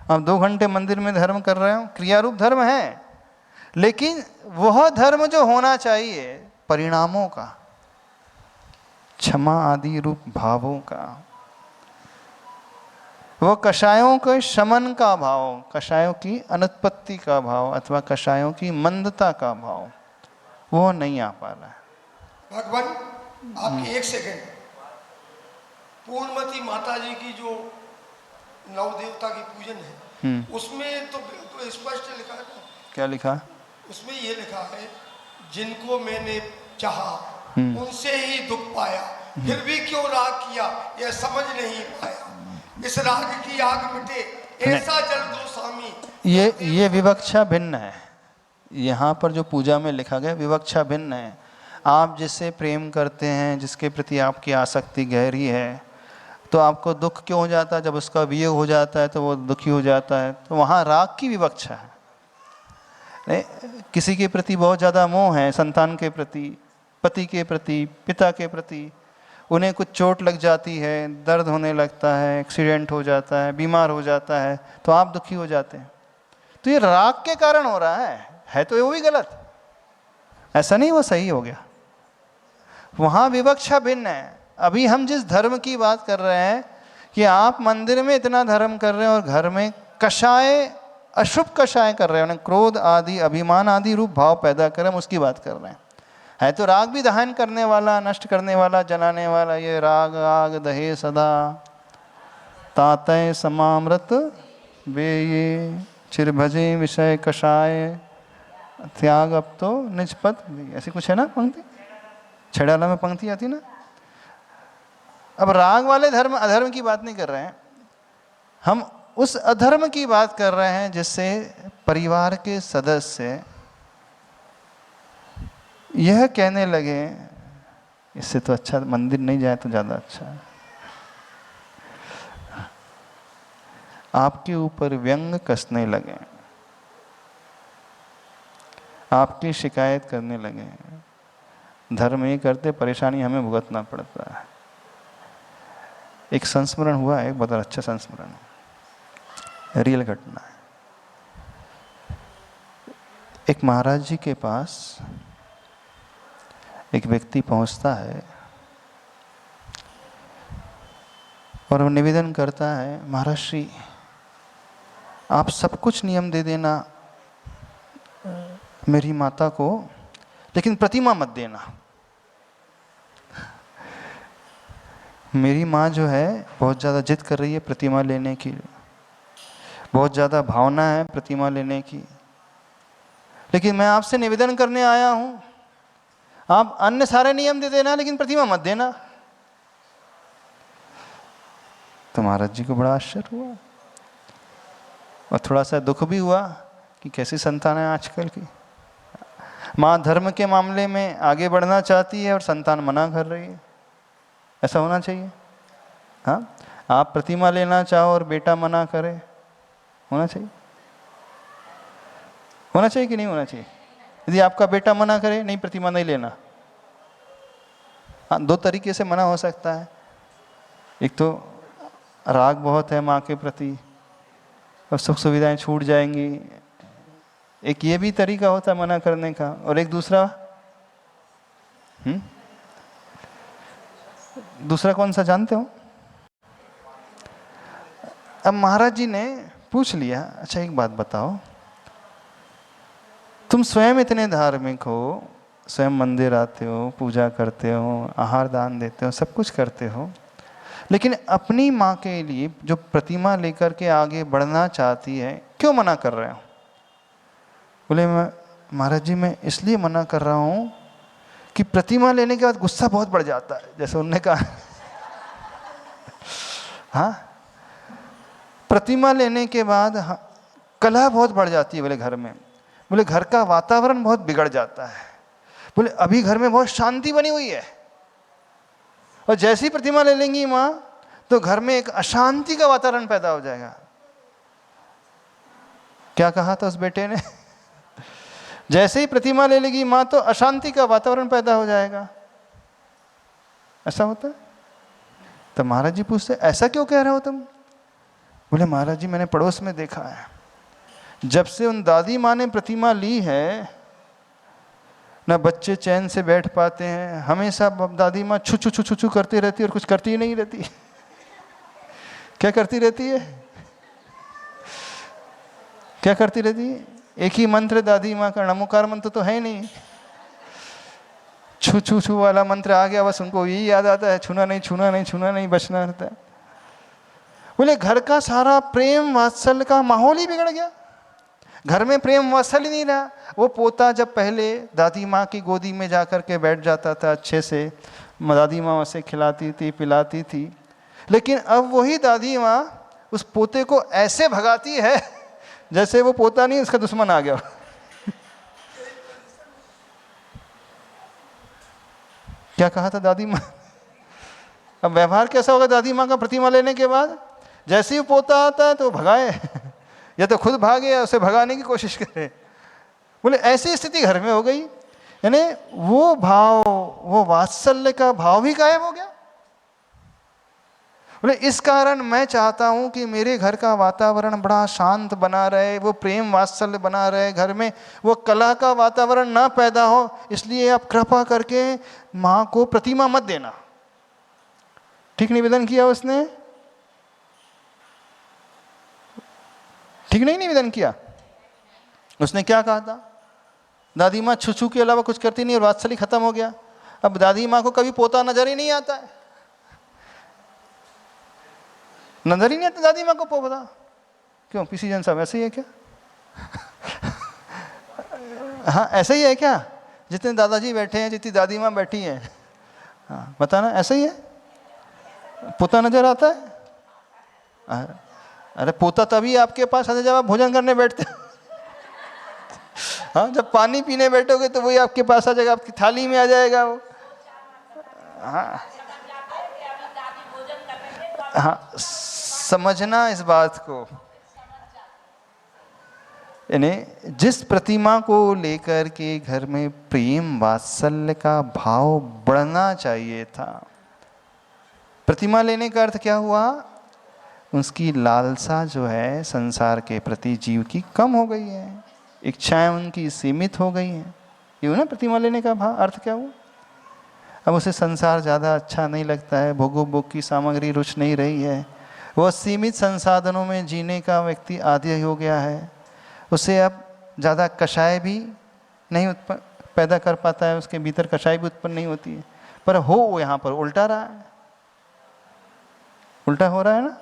आप 2 घंटे मंदिर में धर्म कर रहे हो, क्रियारूप धर्म है, लेकिन वह धर्म जो होना चाहिए परिणामों का, क्षमा आदि रूप भावों का, वो कषायों के शमन का भाव, कषायों की अनुत्पत्ति का भाव अथवा कषायों की मंदता का भाव, वो नहीं आ पा रहा है। भगवान आपकी 1 सेकंड, पूर्णमती माता जी की जो नव देवता की पूजन है, उसमें तो बिल्कुल स्पष्ट लिखा है ना। क्या लिखा? उसमें ये लिखा है, जिनको मैंने चाहा उनसे ही दुख पाया, फिर भी क्यों राग किया यह समझ नहीं पाया। इस राग की आग मिटे ऐसा जल दो स्वामी। ये विवक्षा भिन्न है। यहाँ पर जो पूजा में लिखा गया विवक्षा भिन्न है। आप जिससे प्रेम करते हैं, जिसके प्रति आपकी आसक्ति गहरी है, तो आपको दुख क्यों हो जाता है? जब उसका वियोग हो जाता है तो वो दुखी हो जाता है, तो वहाँ राग की विवक्षा है। नहीं, किसी के प्रति बहुत ज़्यादा मोह है, संतान के प्रति, पति के प्रति, पिता के प्रति, उन्हें कुछ चोट लग जाती है, दर्द होने लगता है, एक्सीडेंट हो जाता है, बीमार हो जाता है, तो आप दुखी हो जाते हैं। तो ये राग के कारण हो रहा है तो वो भी गलत, ऐसा नहीं वो सही हो गया। वहाँ विवक्षा भिन्न है। अभी हम जिस धर्म की बात कर रहे हैं कि आप मंदिर में इतना धर्म कर रहे हैं और घर में कषाय, अशुभ कषाय कर रहे हैं, क्रोध आदि, अभिमान आदि रूप भाव पैदा कर रहे हैं, हम उसकी बात कर रहे हैं। है तो राग भी दहन करने वाला, नष्ट करने वाला, जलाने वाला। ये राग आग दहे सदा तातय समामृत वे ये चिर भजे विषय कषाय त्याग अब तो निजपत। ऐसी कुछ है ना पंक्ति, छड़ाला में पंक्ति आती ना। अब राग वाले धर्म अधर्म की बात नहीं कर रहे हैं हम, उस अधर्म की बात कर रहे हैं जिससे परिवार के सदस्य यह कहने लगे इससे तो अच्छा मंदिर नहीं जाए तो ज़्यादा अच्छा है। आपके ऊपर व्यंग कसने लगे, आपकी शिकायत करने लगे, धर्म ये करते परेशानी हमें भुगतना पड़ता है। एक संस्मरण हुआ है, एक बहुत अच्छा संस्मरण, रियल घटना है। एक महाराज जी के पास एक व्यक्ति पहुंचता है और वो निवेदन करता है, महाराज श्री आप सब कुछ नियम दे देना मेरी माता को, लेकिन प्रतिमा मत देना। मेरी माँ जो है बहुत ज़्यादा जिद कर रही है प्रतिमा लेने की, बहुत ज़्यादा भावना है प्रतिमा लेने की, लेकिन मैं आपसे निवेदन करने आया हूँ, आप अन्य सारे नियम दे देना लेकिन प्रतिमा मत देना। तो महाराज जी को बड़ा आश्चर्य हुआ और थोड़ा सा दुख भी हुआ कि कैसी संतान है आजकल की। माँ धर्म के मामले में आगे बढ़ना चाहती है और संतान मना कर रही है। ऐसा होना चाहिए? हाँ, आप प्रतिमा लेना चाहो और बेटा मना करे, होना चाहिए? होना चाहिए कि नहीं होना चाहिए? यदि आपका बेटा मना करे नहीं प्रतिमा नहीं लेना, हाँ, दो तरीके से मना हो सकता है। एक तो राग बहुत है माँ के प्रति और सुख सुविधाएं छूट जाएंगी, एक ये भी तरीका होता है मना करने का, और एक दूसरा कौन सा जानते हो? अब महाराज जी ने पूछ लिया, अच्छा एक बात बताओ, तुम स्वयं इतने धार्मिक हो, स्वयं मंदिर आते हो, पूजा करते हो, आहार दान देते हो, सब कुछ करते हो, लेकिन अपनी माँ के लिए जो प्रतिमा लेकर के आगे बढ़ना चाहती है क्यों मना कर रहे हो? बोले महाराज जी मैं इसलिए मना कर रहा हूँ कि प्रतिमा लेने के बाद गुस्सा बहुत बढ़ जाता है, जैसे उन्होंने कहा। हाँ, प्रतिमा लेने के बाद कलह बहुत बढ़ जाती है बोले घर में, बोले घर का वातावरण बहुत बिगड़ जाता है, बोले अभी घर में बहुत शांति बनी हुई है और जैसी प्रतिमा ले लेंगी माँ तो घर में एक अशांति का वातावरण पैदा हो जाएगा। क्या कहा था उस बेटे ने? जैसे ही प्रतिमा ले लेगी माँ तो अशांति का वातावरण पैदा हो जाएगा। ऐसा होता है? तो महाराज जी पूछते ऐसा क्यों कह रहे हो तुम? बोले महाराज जी मैंने पड़ोस में देखा है, जब से उन दादी माँ ने प्रतिमा ली है ना बच्चे चैन से बैठ पाते हैं, हमेशा दादी माँ छू छू छू छू छू करती रहती है और कुछ करती ही नहीं रहती। क्या करती रहती है? क्या करती रहती है? एक ही मंत्र दादी माँ का, नमोकार मंत्र तो है नहीं, छू छू छू वाला मंत्र आ गया, बस उनको यही याद आता है, छूना नहीं छूना नहीं छूना नहीं, बचना रहता है। बोले घर का सारा प्रेम वात्सल्य का माहौल ही बिगड़ गया, घर में प्रेम वात्सल्य ही नहीं रहा। वो पोता जब पहले दादी माँ की गोदी में जाकर के बैठ जाता था, अच्छे से दादी माँ उसे खिलाती थी पिलाती थी, लेकिन अब वही दादी माँ उस पोते को ऐसे भगाती है जैसे वो पोता नहीं उसका दुश्मन आ गया। क्या कहा था दादी माँ? अब व्यवहार कैसा होगा दादी माँ का प्रतिमा लेने के बाद? जैसे ही पोता आता है तो भगाए या तो खुद भागे या उसे भगाने की कोशिश करे। बोले ऐसी स्थिति घर में हो गई, यानी वो भाव, वो वात्सल्य का भाव भी गायब हो गया। बोले इस कारण मैं चाहता हूं कि मेरे घर का वातावरण बड़ा शांत बना रहे, वो प्रेम वात्सल्य बना रहे, घर में वो कलह का वातावरण ना पैदा हो, इसलिए आप कृपा करके माँ को प्रतिमा मत देना। ठीक निवेदन किया उसने? ठीक नहीं निवेदन किया? उसने क्या कहा था? दादी माँ छुछू के अलावा कुछ करती नहीं और वात्सल्य खत्म हो गया। अब दादी माँ को कभी पोता नजर ही नहीं आता है, नजर ही नहीं आता दादी माँ को पोता। क्यों पीसी जन साहब ऐसे ही है क्या? हाँ ऐसे ही है क्या? जितने दादाजी बैठे हैं, जितनी दादी माँ बैठी हैं, हाँ बताना ऐसे ही है? पोता नजर आता है? अरे पोता तभी आपके पास आता जब आप भोजन करने बैठते। हाँ जब पानी पीने बैठोगे तो वही आपके पास आ जाएगा, आपकी थाली में आ जाएगा वो। हाँ हाँ समझना इस बात को, यानी जिस प्रतिमा को लेकर के घर में प्रेम वात्सल्य का भाव बढ़ना चाहिए था, प्रतिमा लेने का अर्थ क्या हुआ? उसकी लालसा जो है संसार के प्रति जीव की कम हो गई है, इच्छाएं उनकी सीमित हो गई हैं। ये ना प्रतिमा लेने का भाव अर्थ क्या हुआ? अब उसे संसार ज़्यादा अच्छा नहीं लगता है, भोग की सामग्री रुच नहीं रही है, वह सीमित संसाधनों में जीने का व्यक्ति आदी हो गया है, उसे अब ज़्यादा कषाय भी नहीं पैदा कर पाता है, उसके भीतर कषाय भी उत्पन्न नहीं होती है। पर हो वो यहाँ पर उल्टा रहा है, उल्टा हो रहा है ना?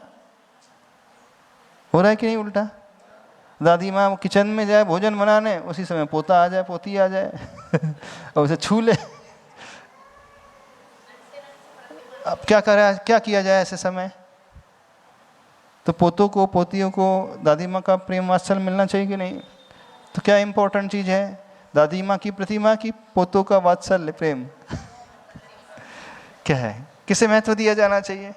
हो रहा है कि नहीं उल्टा? दादी माँ किचन में जाए भोजन बनाने, उसी समय पोता आ जाए, पोती आ जाए और उसे छू ले। अब क्या करे, क्या किया जाए ऐसे समय? तो पोतों को पोतियों को दादी माँ का प्रेम वात्सल्य मिलना चाहिए कि नहीं? तो क्या इम्पोर्टेंट चीज़ है? दादी माँ की प्रतिमा की पोतों का वात्सल्य प्रेम क्या है? किसे महत्व दिया जाना चाहिए?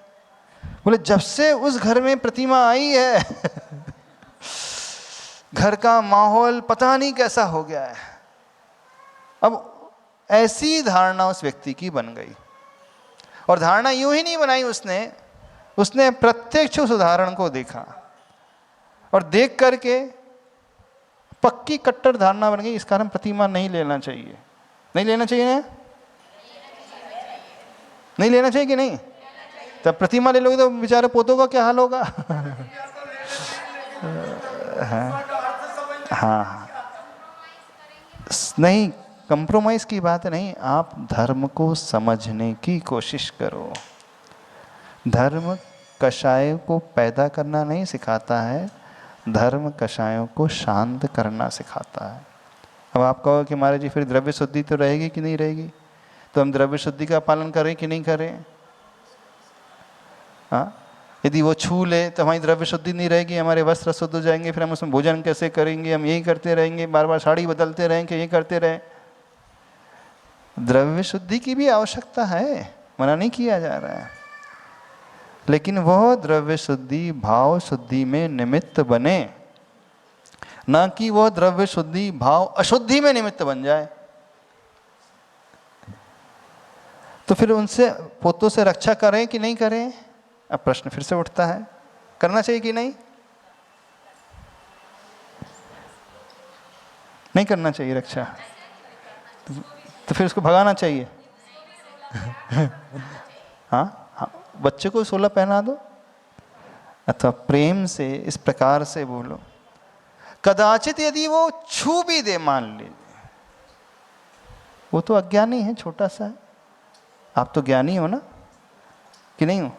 बोले जब से उस घर में प्रतिमा आई है घर का माहौल पता नहीं कैसा हो गया है। अब ऐसी धारणा उस व्यक्ति की बन गई, और धारणा यूं ही नहीं बनाई उसने प्रत्यक्ष उस उदाहरण को देखा और देख करके पक्की कट्टर धारणा बन गई, इस कारण प्रतिमा नहीं लेना चाहिए। नहीं लेना चाहिए ना? नहीं लेना चाहिए कि नहीं? तब प्रतिमा ले लोगे तो बेचारे पोतों का क्या हाल होगा? हाँ नहीं, कंप्रोमाइज की बात नहीं, आप धर्म को समझने की कोशिश करो। धर्म कषायों को पैदा करना नहीं सिखाता है, धर्म कषायों को शांत करना सिखाता है। अब आप कहो कि महाराज जी फिर द्रव्य शुद्धि तो रहेगी कि नहीं रहेगी? तो हम द्रव्य शुद्धि का पालन करें कि नहीं करें? हाँ यदि वो छू ले तो हमारी द्रव्य शुद्धि नहीं रहेगी, हमारे वस्त्र शुद्ध हो जाएंगे, फिर हम उसमें भोजन कैसे करेंगे? हम यही करते रहेंगे, बार बार साड़ी बदलते रहेंगे, ये करते रहें। द्रव्य शुद्धि की भी आवश्यकता है, मना नहीं किया जा रहा है, लेकिन वह द्रव्य शुद्धि भाव शुद्धि में निमित्त बने, ना कि वह द्रव्य शुद्धि भाव अशुद्धि में निमित्त बन जाए। तो फिर उनसे पोतों से रक्षा करें कि नहीं करें? अब प्रश्न फिर से उठता है, करना चाहिए कि नहीं? नहीं करना चाहिए रक्षा, तो फिर उसको भगाना चाहिए। हाँ हाँ बच्चे को 16 पहना दो, अथवा प्रेम से इस प्रकार से बोलो। कदाचित यदि वो छू भी दे, मान लीजिए, वो तो अज्ञानी है, छोटा सा है, आप तो ज्ञानी हो ना कि नहीं हो?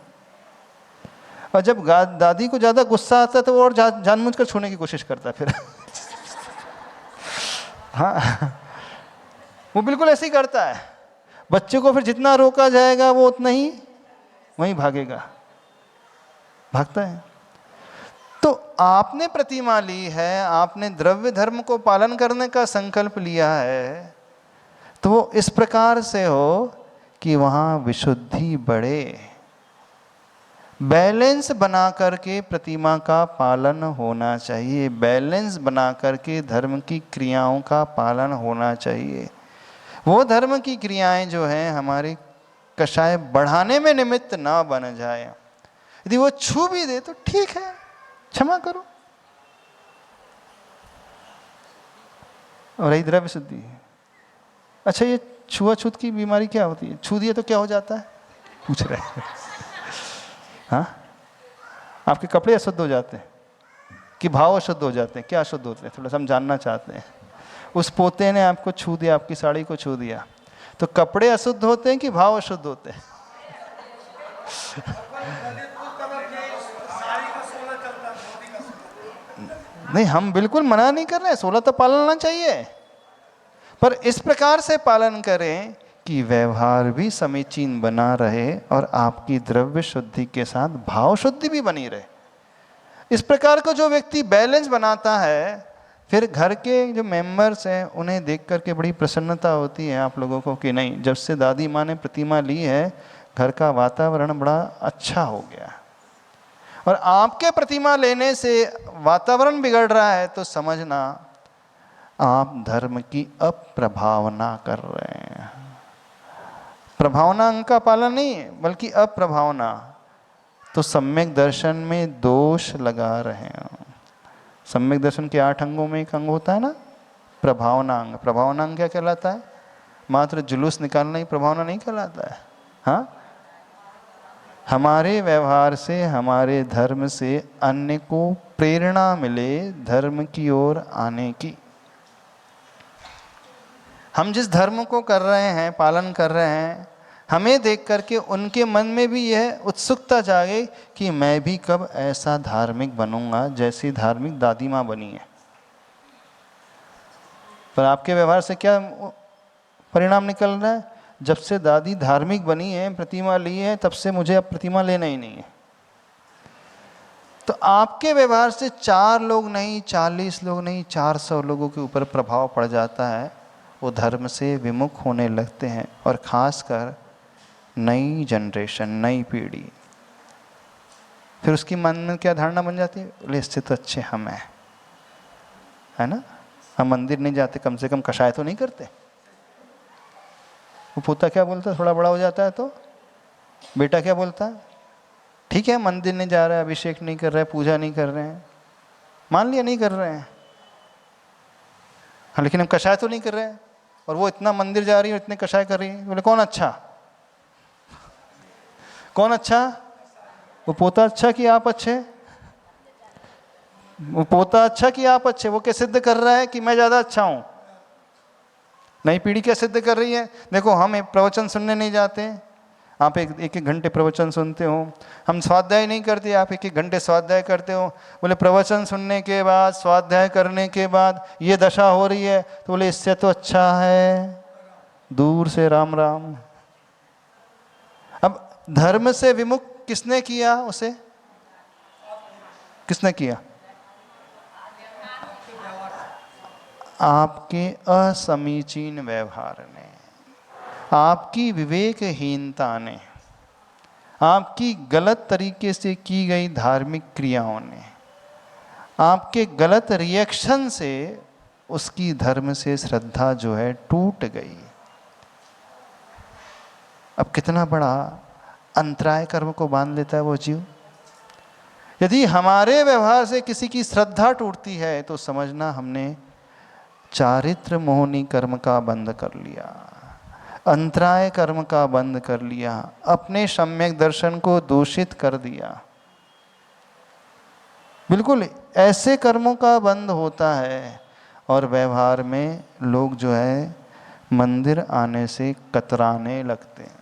और जब दादी को ज़्यादा गुस्सा आता है तो वो और जानबूझकर छूने की कोशिश करता है फिर। हाँ, वो बिल्कुल ऐसे ही करता है। बच्चे को फिर जितना रोका जाएगा वो उतना ही वहीं भागेगा, भागता है। तो आपने प्रतिमा ली है, आपने द्रव्य धर्म को पालन करने का संकल्प लिया है, तो वो इस प्रकार से हो कि वहाँ विशुद्धि बढ़े। बैलेंस बना करके प्रतिमा का पालन होना चाहिए, बैलेंस बना करके धर्म की क्रियाओं का पालन होना चाहिए। वो धर्म की क्रियाएं जो हैं हमारी कषाय बढ़ाने में निमित्त ना बन जाए। यदि वो छू भी दे तो ठीक है, क्षमा करो। और यही द्रव्य शुद्धि। अच्छा, ये छुआछूत की बीमारी क्या होती है? छू दिए तो क्या हो जाता है, पूछ रहे हैं? हाँ, आपके कपड़े अशुद्ध हो जाते हैं कि भाव अशुद्ध हो जाते हैं? क्या अशुद्ध होते हैं, थोड़ा सा हम जानना चाहते हैं। उस पोते ने आपको छू दिया, आपकी साड़ी को छू दिया, तो कपड़े अशुद्ध होते हैं कि भाव अशुद्ध होते हैं? नहीं, हम बिल्कुल मना नहीं कर रहे हैं, 16 तो पालना चाहिए, पर इस प्रकार से पालन करें कि व्यवहार भी समीचीन बना रहे और आपकी द्रव्य शुद्धि के साथ भाव शुद्धि भी बनी रहे। इस प्रकार का जो व्यक्ति बैलेंस बनाता है, फिर घर के जो मेंबर्स हैं उन्हें देख करके बड़ी प्रसन्नता होती है आप लोगों को कि नहीं, जब से दादी माँ ने प्रतिमा ली है घर का वातावरण बड़ा अच्छा हो गया। और आपके प्रतिमा लेने से वातावरण बिगड़ रहा है तो समझना आप धर्म की अप्रभावना कर रहे हैं। प्रभावना अंग का पालन नहीं बल्कि अप्रभावना। तो सम्यक दर्शन में दोष लगा रहे हैं। सम्यक दर्शन के 8 अंगों में एक अंग होता है ना, प्रभावना अंग। प्रभावना अंग क्या कहलाता है? मात्र जुलूस निकालना ही प्रभावना नहीं कहलाता है। हाँ, हमारे व्यवहार से, हमारे धर्म से अन्य को प्रेरणा मिले धर्म की ओर आने की। हम जिस धर्म को कर रहे हैं, पालन कर रहे हैं, हमें देख करके उनके मन में भी यह उत्सुकता जागे कि मैं भी कब ऐसा धार्मिक बनूंगा जैसी धार्मिक दादी माँ बनी है। पर आपके व्यवहार से क्या परिणाम निकल रहा है? जब से दादी धार्मिक बनी है, प्रतिमा ली है, तब से मुझे अब प्रतिमा लेना ही नहीं है। तो आपके व्यवहार से 4 लोग नहीं, 40 लोग नहीं, 400 लोगों के ऊपर प्रभाव पड़ जाता है। वो धर्म से विमुख होने लगते हैं और खासकर नई जनरेशन, नई पीढ़ी। फिर उसकी मन में क्या धारणा बन जाती है? बोले इससे तो अच्छे हम हैं, है ना, हम मंदिर नहीं जाते, कम से कम कषाय तो नहीं करते। वो पोता क्या बोलता है थोड़ा बड़ा हो जाता है तो? बेटा क्या बोलता है? ठीक है, मंदिर नहीं जा रहा है, अभिषेक नहीं कर रहा है, पूजा नहीं कर रहे हैं, मान लिया नहीं कर रहे हैं, हाँ, लेकिन हम कषाय तो नहीं कर रहे हैं। और वो इतना मंदिर जा रही है और इतने कषाय कर रही है। बोले कौन अच्छा? कौन अच्छा? वो पोता अच्छा कि आप अच्छे? वो पोता अच्छा कि आप अच्छे? वो क्या सिद्ध कर रहा है कि मैं ज़्यादा अच्छा हूँ? नई पीढ़ी क्या सिद्ध कर रही है? देखो, हम प्रवचन सुनने नहीं जाते, आप एक घंटे प्रवचन सुनते हो। हम स्वाध्याय नहीं करते, आप 1 घंटे स्वाध्याय करते हो। बोले प्रवचन सुनने के बाद, स्वाध्याय करने के बाद ये दशा हो रही है, तो बोले इससे तो अच्छा है दूर से राम राम। अब धर्म से विमुख किसने किया उसे? किसने किया? आपके असमीचीन व्यवहार ने, आपकी विवेकहीनता ने, आपकी गलत तरीके से की गई धार्मिक क्रियाओं ने, आपके गलत रिएक्शन से उसकी धर्म से श्रद्धा जो है टूट गई। अब कितना बड़ा अंतराय कर्म को बांध लेता है वो जीव। यदि हमारे व्यवहार से किसी की श्रद्धा टूटती है तो समझना हमने चारित्र मोहनी कर्म का बंद कर लिया, अंतराय कर्म का बंद कर लिया, अपने सम्यक दर्शन को दूषित कर दिया। बिल्कुल ऐसे कर्मों का बंद होता है और व्यवहार में लोग जो है मंदिर आने से कतराने लगते हैं।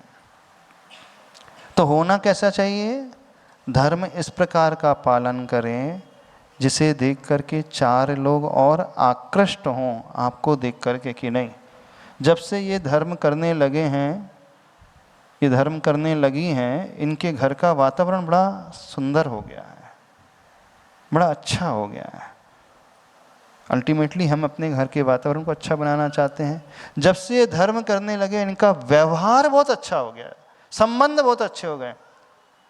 तो होना कैसा चाहिए? धर्म इस प्रकार का पालन करें जिसे देख करके 4 लोग और आकृष्ट हों आपको देख करके कि नहीं, जब से ये धर्म करने लगे हैं, ये धर्म करने लगी हैं, इनके घर का वातावरण बड़ा सुंदर हो गया है, बड़ा अच्छा हो गया है। अल्टीमेटली हम अपने घर के वातावरण को अच्छा बनाना चाहते हैं। जब से ये धर्म करने लगे इनका व्यवहार बहुत अच्छा हो गया है, संबंध बहुत अच्छे हो गए।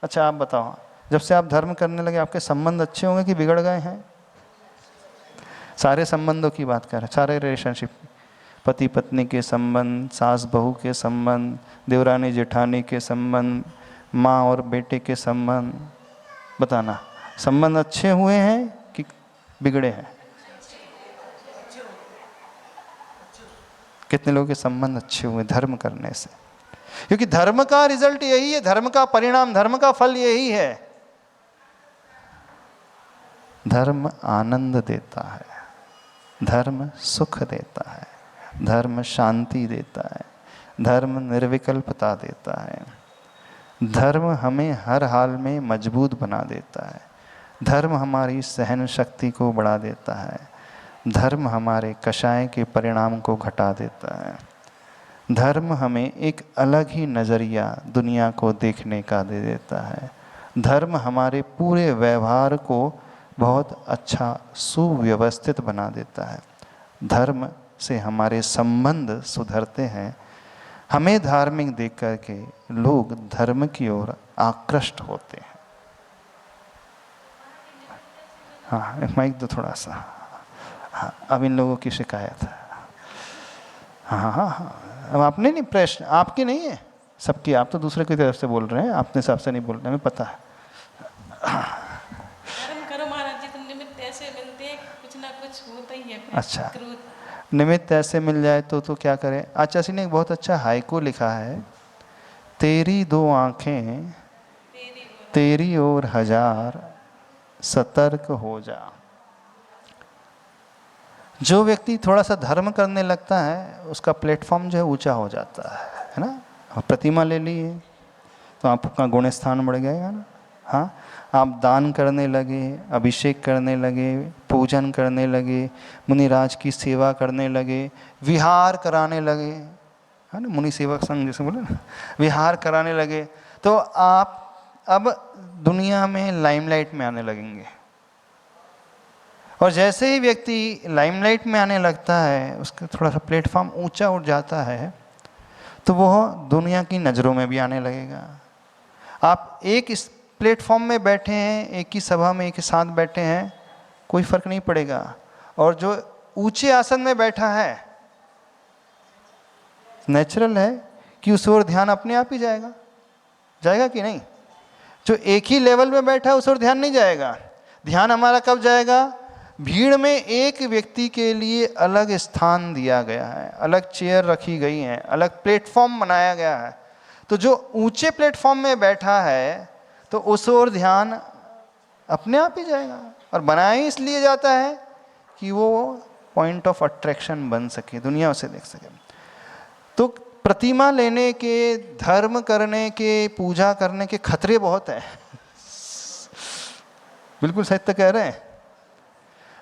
अच्छा आप बताओ, जब से आप धर्म करने लगे आपके संबंध अच्छे होंगे कि बिगड़ गए हैं? सारे संबंधों की बात कर रहे हैं, सारे रिलेशनशिप, पति पत्नी के संबंध, सास बहू के संबंध, देवरानी जेठानी के संबंध, माँ और बेटे के संबंध, बताना संबंध अच्छे हुए हैं कि बिगड़े हैं? कितने लोगों के संबंध अच्छे हुए धर्म करने से? क्योंकि धर्म का रिजल्ट यही है, धर्म का परिणाम, धर्म का फल यही है। धर्म आनंद देता है, धर्म सुख देता है, धर्म शांति देता है, धर्म निर्विकल्पता देता है, धर्म हमें हर हाल में मजबूत बना देता है, धर्म हमारी सहन शक्ति को बढ़ा देता है, धर्म हमारे कषाय के परिणाम को घटा देता है, धर्म हमें एक अलग ही नज़रिया दुनिया को देखने का दे देता है, धर्म हमारे पूरे व्यवहार को बहुत अच्छा सुव्यवस्थित बना देता है, धर्म से हमारे संबंध सुधरते हैं। हमें धार्मिक देख करके लोग धर्म की ओर आकृष्ट होते हैं। हाँ एक माइक दो थोड़ा सा। हाँ अब इन लोगों की शिकायत है। हाँ हाँ हाँ अब आपने नहीं, प्रश्न आपकी नहीं है, सबकी। आप तो दूसरे की तरफ से बोल रहे हैं, अपने हिसाब से नहीं बोल रहे, हमें पता है। करो महाराज जी, तो निमित्त ऐसे मिलते हैं, कुछ ना कुछ होता ही है। अच्छा निमित्त ऐसे मिल जाए तो क्या करें? आचार्य ने एक बहुत अच्छा हाइकू लिखा है, तेरी 2 आँखें तेरी ओर 1000 सतर्क हो जा। जो व्यक्ति थोड़ा सा धर्म करने लगता है उसका प्लेटफॉर्म जो है ऊंचा हो जाता है ना। प्रतिमा ले ली तो आपका गुण स्थान बढ़ जाएगा ना। हाँ आप दान करने लगे, अभिषेक करने लगे, पूजन करने लगे, मुनिराज की सेवा करने लगे, विहार कराने लगे, है ना, मुनि सेवक संघ जैसे बोले ना, विहार कराने लगे, तो आप अब दुनिया में लाइमलाइट में आने लगेंगे। और जैसे ही व्यक्ति लाइमलाइट में आने लगता है, उसका थोड़ा सा प्लेटफॉर्म ऊंचा उठ जाता है, तो वह दुनिया की नज़रों में भी आने लगेगा। आप एक इस प्लेटफॉर्म में बैठे हैं, एक ही सभा में एक ही साथ बैठे हैं, कोई फर्क नहीं पड़ेगा। और जो ऊंचे आसन में बैठा है, नेचुरल है कि उस ओर ध्यान अपने आप ही जाएगा, जाएगा कि नहीं? जो एक ही लेवल में बैठा है उस ओर ध्यान नहीं जाएगा। ध्यान हमारा कब जाएगा? भीड़ में एक व्यक्ति के लिए अलग स्थान दिया गया है, अलग चेयर रखी गई है, अलग प्लेटफॉर्म बनाया गया है। तो जो ऊंचे प्लेटफॉर्म में बैठा है तो उस ओर ध्यान अपने आप ही जाएगा। और बनाया ही इसलिए जाता है कि वो पॉइंट ऑफ अट्रैक्शन बन सके, दुनिया उसे देख सके। तो प्रतिमा लेने के, धर्म करने के, पूजा करने के खतरे बहुत हैं। बिल्कुल सही तो कह रहे हैं,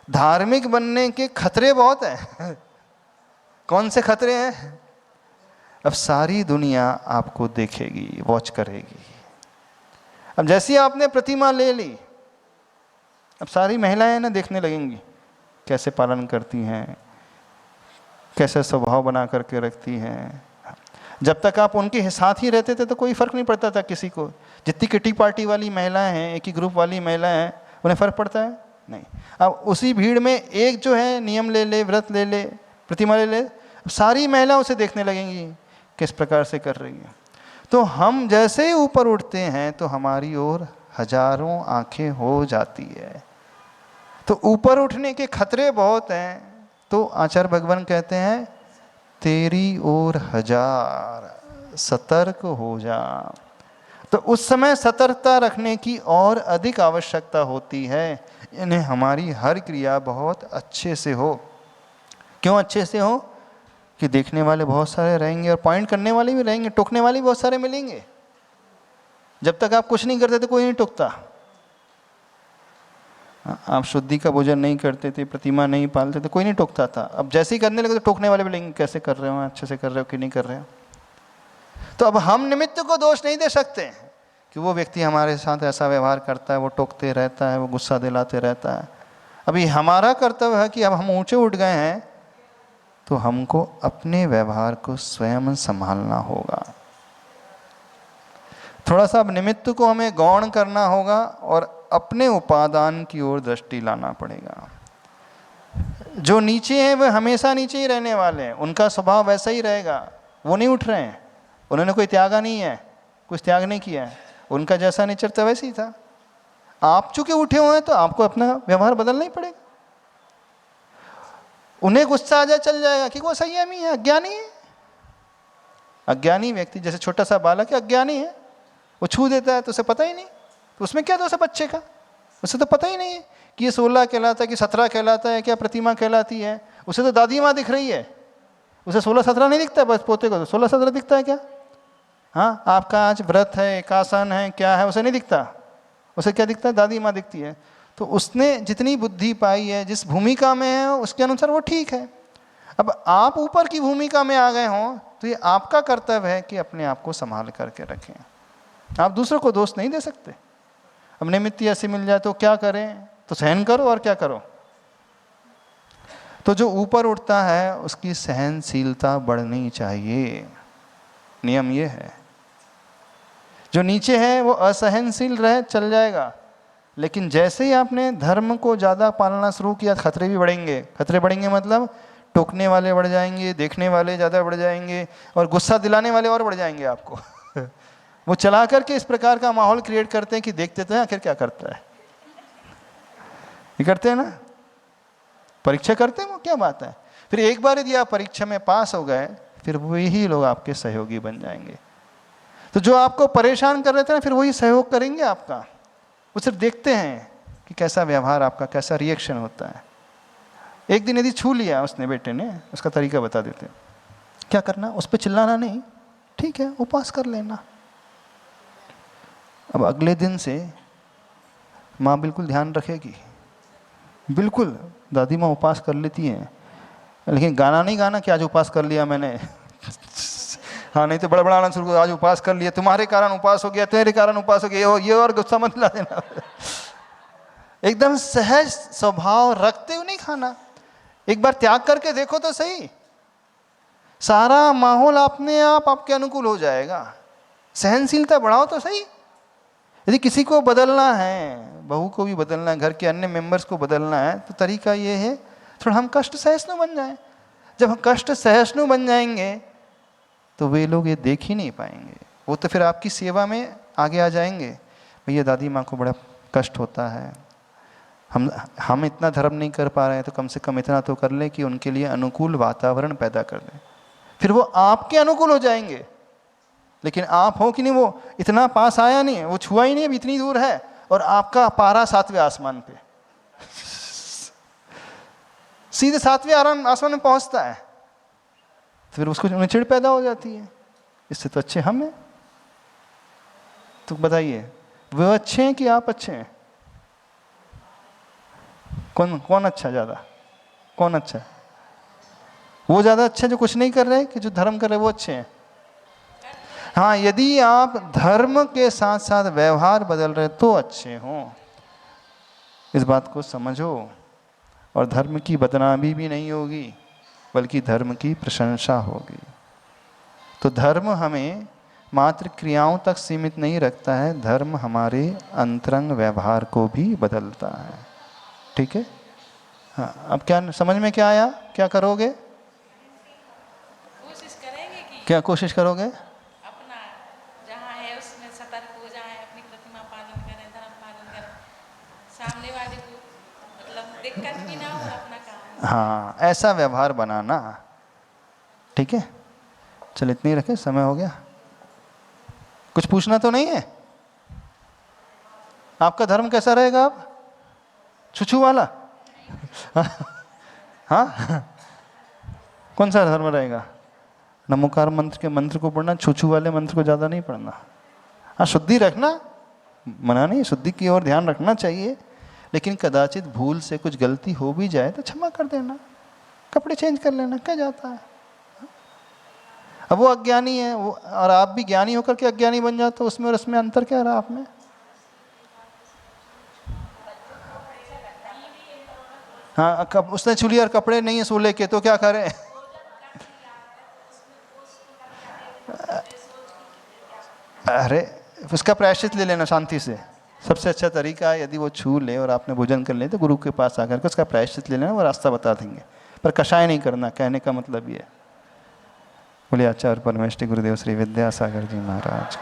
धार्मिक बनने के खतरे बहुत हैं। कौन से खतरे हैं? अब सारी दुनिया आपको देखेगी, वॉच करेगी। अब जैसी आपने प्रतिमा ले ली, अब सारी महिलाएं ना देखने लगेंगी कैसे पालन करती हैं, कैसे स्वभाव बना करके रखती हैं। जब तक आप उनके साथ ही रहते थे तो कोई फर्क नहीं पड़ता था किसी को। जितनी किटी पार्टी वाली महिलाएं हैं, एक ही ग्रुप वाली महिलाएं हैं, उन्हें फर्क पड़ता है? नहीं। अब उसी भीड़ में एक जो है नियम ले ले, व्रत ले ले, प्रतिमा ले ले, सारी महिलाएं उसे देखने लगेंगी किस प्रकार से कर रही है। तो हम जैसे ही ऊपर उठते हैं तो हमारी ओर हजारों आंखें हो जाती है। तो ऊपर उठने के खतरे बहुत हैं। तो आचार्य भगवान कहते हैं तेरी ओर 1000 सतर्क हो जा। तो उस समय सतर्कता रखने की और अधिक आवश्यकता होती है। यानी हमारी हर क्रिया बहुत अच्छे से हो। क्यों अच्छे से हो? कि देखने वाले बहुत सारे रहेंगे और पॉइंट करने वाले भी रहेंगे, टोकने वाले भी बहुत सारे मिलेंगे। जब तक आप कुछ नहीं करते थे कोई नहीं टोकता। आप शुद्धि का भोजन नहीं करते थे, प्रतिमा नहीं पालते थे, कोई नहीं टोकता था। अब जैसे ही करने लगे तो टोकने वाले बोलेंगे कैसे कर रहे हो, अच्छे से कर रहे हो कि नहीं कर रहे हो। तो अब हम निमित्त को दोष नहीं दे सकते कि वो व्यक्ति हमारे साथ ऐसा व्यवहार करता है, वो टोकते रहता है, वो गुस्सा दिलाते रहता है। अभी हमारा कर्तव्य है कि अब हम ऊंचे उठ गए हैं तो हमको अपने व्यवहार को स्वयं संभालना होगा। थोड़ा सा अब निमित्त को हमें गौण करना होगा और अपने उपादान की ओर दृष्टि लाना पड़ेगा। जो नीचे हैं वह हमेशा नीचे ही रहने वाले हैं, उनका स्वभाव वैसा ही रहेगा, वो नहीं उठ रहे हैं, उन्होंने कोई त्यागा नहीं है, कुछ त्याग नहीं किया है, उनका जैसा नेचर था वैसे ही था। आप चूंकि उठे हुए हैं तो आपको अपना व्यवहार बदलना ही पड़ेगा। उन्हें गुस्सा आ जाए चल जाएगा कि वो संयमी है, अज्ञानी है। अज्ञानी व्यक्ति जैसे छोटा सा बालक है, अज्ञानी है, वो छू देता है तो उसे पता ही नहीं, तो उसमें क्या दोष है बच्चे का? उसे तो पता ही नहीं है कि ये 16 कहलाता है कि 17 कहलाता है, क्या प्रतिमा कहलाती है। उसे तो दादी माँ दिख रही है, उसे 16-17 नहीं दिखता है, बस पोते को तो 16-17 दिखता है क्या? हाँ, आपका आज व्रत है, एकासन है, क्या है, उसे नहीं दिखता। उसे क्या दिखता है? दादी माँ दिखती है। तो उसने जितनी बुद्धि पाई है, जिस भूमिका में है, उसके अनुसार वो ठीक है। अब आप ऊपर की भूमिका में आ गए हों तो ये आपका कर्तव्य है कि अपने आप को संभाल करके रखें। आप दूसरों को दोष नहीं दे सकते। अब निमित्त ऐसी मिल जाए तो क्या करें? तो सहन करो और क्या करो। तो जो ऊपर उठता है उसकी सहनशीलता बढ़नी चाहिए, नियम ये है। जो नीचे है वो असहनशील रहे चल जाएगा, लेकिन जैसे ही आपने धर्म को ज़्यादा पालना शुरू किया खतरे भी बढ़ेंगे। खतरे बढ़ेंगे मतलब टोकने वाले बढ़ जाएंगे, देखने वाले ज़्यादा बढ़ जाएंगे और गुस्सा दिलाने वाले और बढ़ जाएंगे आपको। वो चला करके इस प्रकार का माहौल क्रिएट करते हैं कि देखते तो हैं आखिर क्या करता है। ये करते हैं ना, परीक्षा करते हैं, वो क्या बात है। फिर एक बार यदि आप परीक्षा में पास हो गए फिर वही लोग आपके सहयोगी बन जाएंगे। तो जो आपको परेशान कर रहे थे ना, फिर वही सहयोग करेंगे आपका। वो सिर्फ देखते हैं कि कैसा व्यवहार आपका, कैसा रिएक्शन होता है। एक दिन यदि छू लिया उसने, बेटे ने, उसका तरीका बता देते क्या करना। उस पर चिल्लाना नहीं, ठीक है, उपवास कर लेना। अब अगले दिन से माँ बिल्कुल ध्यान रखेगी, बिल्कुल दादी माँ उपवास कर लेती हैं, लेकिन गाना नहीं गाना कि आज उपवास कर लिया मैंने। हाँ, नहीं तो बड़बड़ाना शुरू कर, आज उपवास कर लिया, तुम्हारे कारण उपवास हो गया, तेरे कारण उपवास हो गया, ये और गुस्सा मत ला देना। एकदम सहज स्वभाव रखते हुए नहीं खाना। एक बार त्याग करके देखो तो सही, सारा माहौल अपने आप आपके अनुकूल हो जाएगा। सहनशीलता बढ़ाओ तो सही। यदि किसी को बदलना है, बहू को भी बदलना है, घर के अन्य मेंबर्स को बदलना है, तो तरीका ये है थोड़ा हम कष्ट सहिष्णु बन जाएं। जब हम कष्ट सहिष्णु बन जाएंगे तो वे लोग ये देख ही नहीं पाएंगे। वो तो फिर आपकी सेवा में आगे आ जाएंगे। भैया दादी माँ को बड़ा कष्ट होता है, हम इतना धर्म नहीं कर पा रहे हैं, तो कम से कम इतना तो कर लें कि उनके लिए अनुकूल वातावरण पैदा कर दें। फिर वो आपके अनुकूल हो जाएंगे। लेकिन आप हो कि नहीं, वो इतना पास आया नहीं है, वो छुआ ही नहीं, अभी इतनी दूर है और आपका पारा 7वें आसमान पे, सीधे 7वें आसमान में पहुंचता है। तो फिर उसको चिड़ पैदा हो जाती है, इससे तो अच्छे हम हैं। तो बताइए, वो अच्छे हैं कि आप अच्छे हैं? कौन अच्छा ज़्यादा? कौन अच्छा है? वो ज़्यादा अच्छा जो कुछ नहीं कर रहे कि जो धर्म कर रहे वो अच्छे हैं? हाँ, यदि आप धर्म के साथ साथ व्यवहार बदल रहे तो अच्छे हों। इस बात को समझो। और धर्म की बदनामी भी नहीं होगी, बल्कि धर्म की प्रशंसा होगी। तो धर्म हमें मात्र क्रियाओं तक सीमित नहीं रखता है, धर्म हमारे अंतरंग व्यवहार को भी बदलता है। ठीक है? हाँ, अब क्या समझ में क्या आया? क्या करोगे? कोशिश करेंगे कि क्या कोशिश करोगे? अपना जहाँ है उसमें सतर्क हो जाए, अपनी प्रतिमा पालन करें, धर्म पालन करें, सामने वाले को मतलब दिक्कत भी ना हो, अपना काम। हाँ, ऐसा व्यवहार बनाना। ठीक है, चल इतनी ही रखे, समय हो गया। कुछ पूछना तो नहीं है? आपका धर्म कैसा रहेगा अब? छुछू वाला? हाँ, कौन सा धर्म रहेगा? नमोकार मंत्र के मंत्र को पढ़ना, छुछू वाले मंत्र को ज़्यादा नहीं पढ़ना। हाँ शुद्धि रखना मना नहीं, शुद्धि की ओर ध्यान रखना चाहिए, लेकिन कदाचित भूल से कुछ गलती हो भी जाए तो क्षमा कर देना, कपड़े चेंज कर लेना, क्या जाता है। अब वो अज्ञानी है वो, और आप भी ज्ञानी होकर के अज्ञानी बन जाते हो, उसमें और उसमें अंतर क्या रहा आप में। हाँ कब उसने छू लिया और कपड़े नहीं है सूले के तो क्या करें। अरे उसका प्रायश्चित ले लेना शांति से, सबसे अच्छा तरीका है यदि वो छू ले और आपने भोजन कर ले तो गुरु के पास आकर के उसका प्रायश्चित ले लेना, वो रास्ता बता देंगे, पर कषाय नहीं करना, कहने का मतलब ये। बोलिए आचार्य परमेष्टि गुरुदेव श्री विद्यासागर जी महाराज।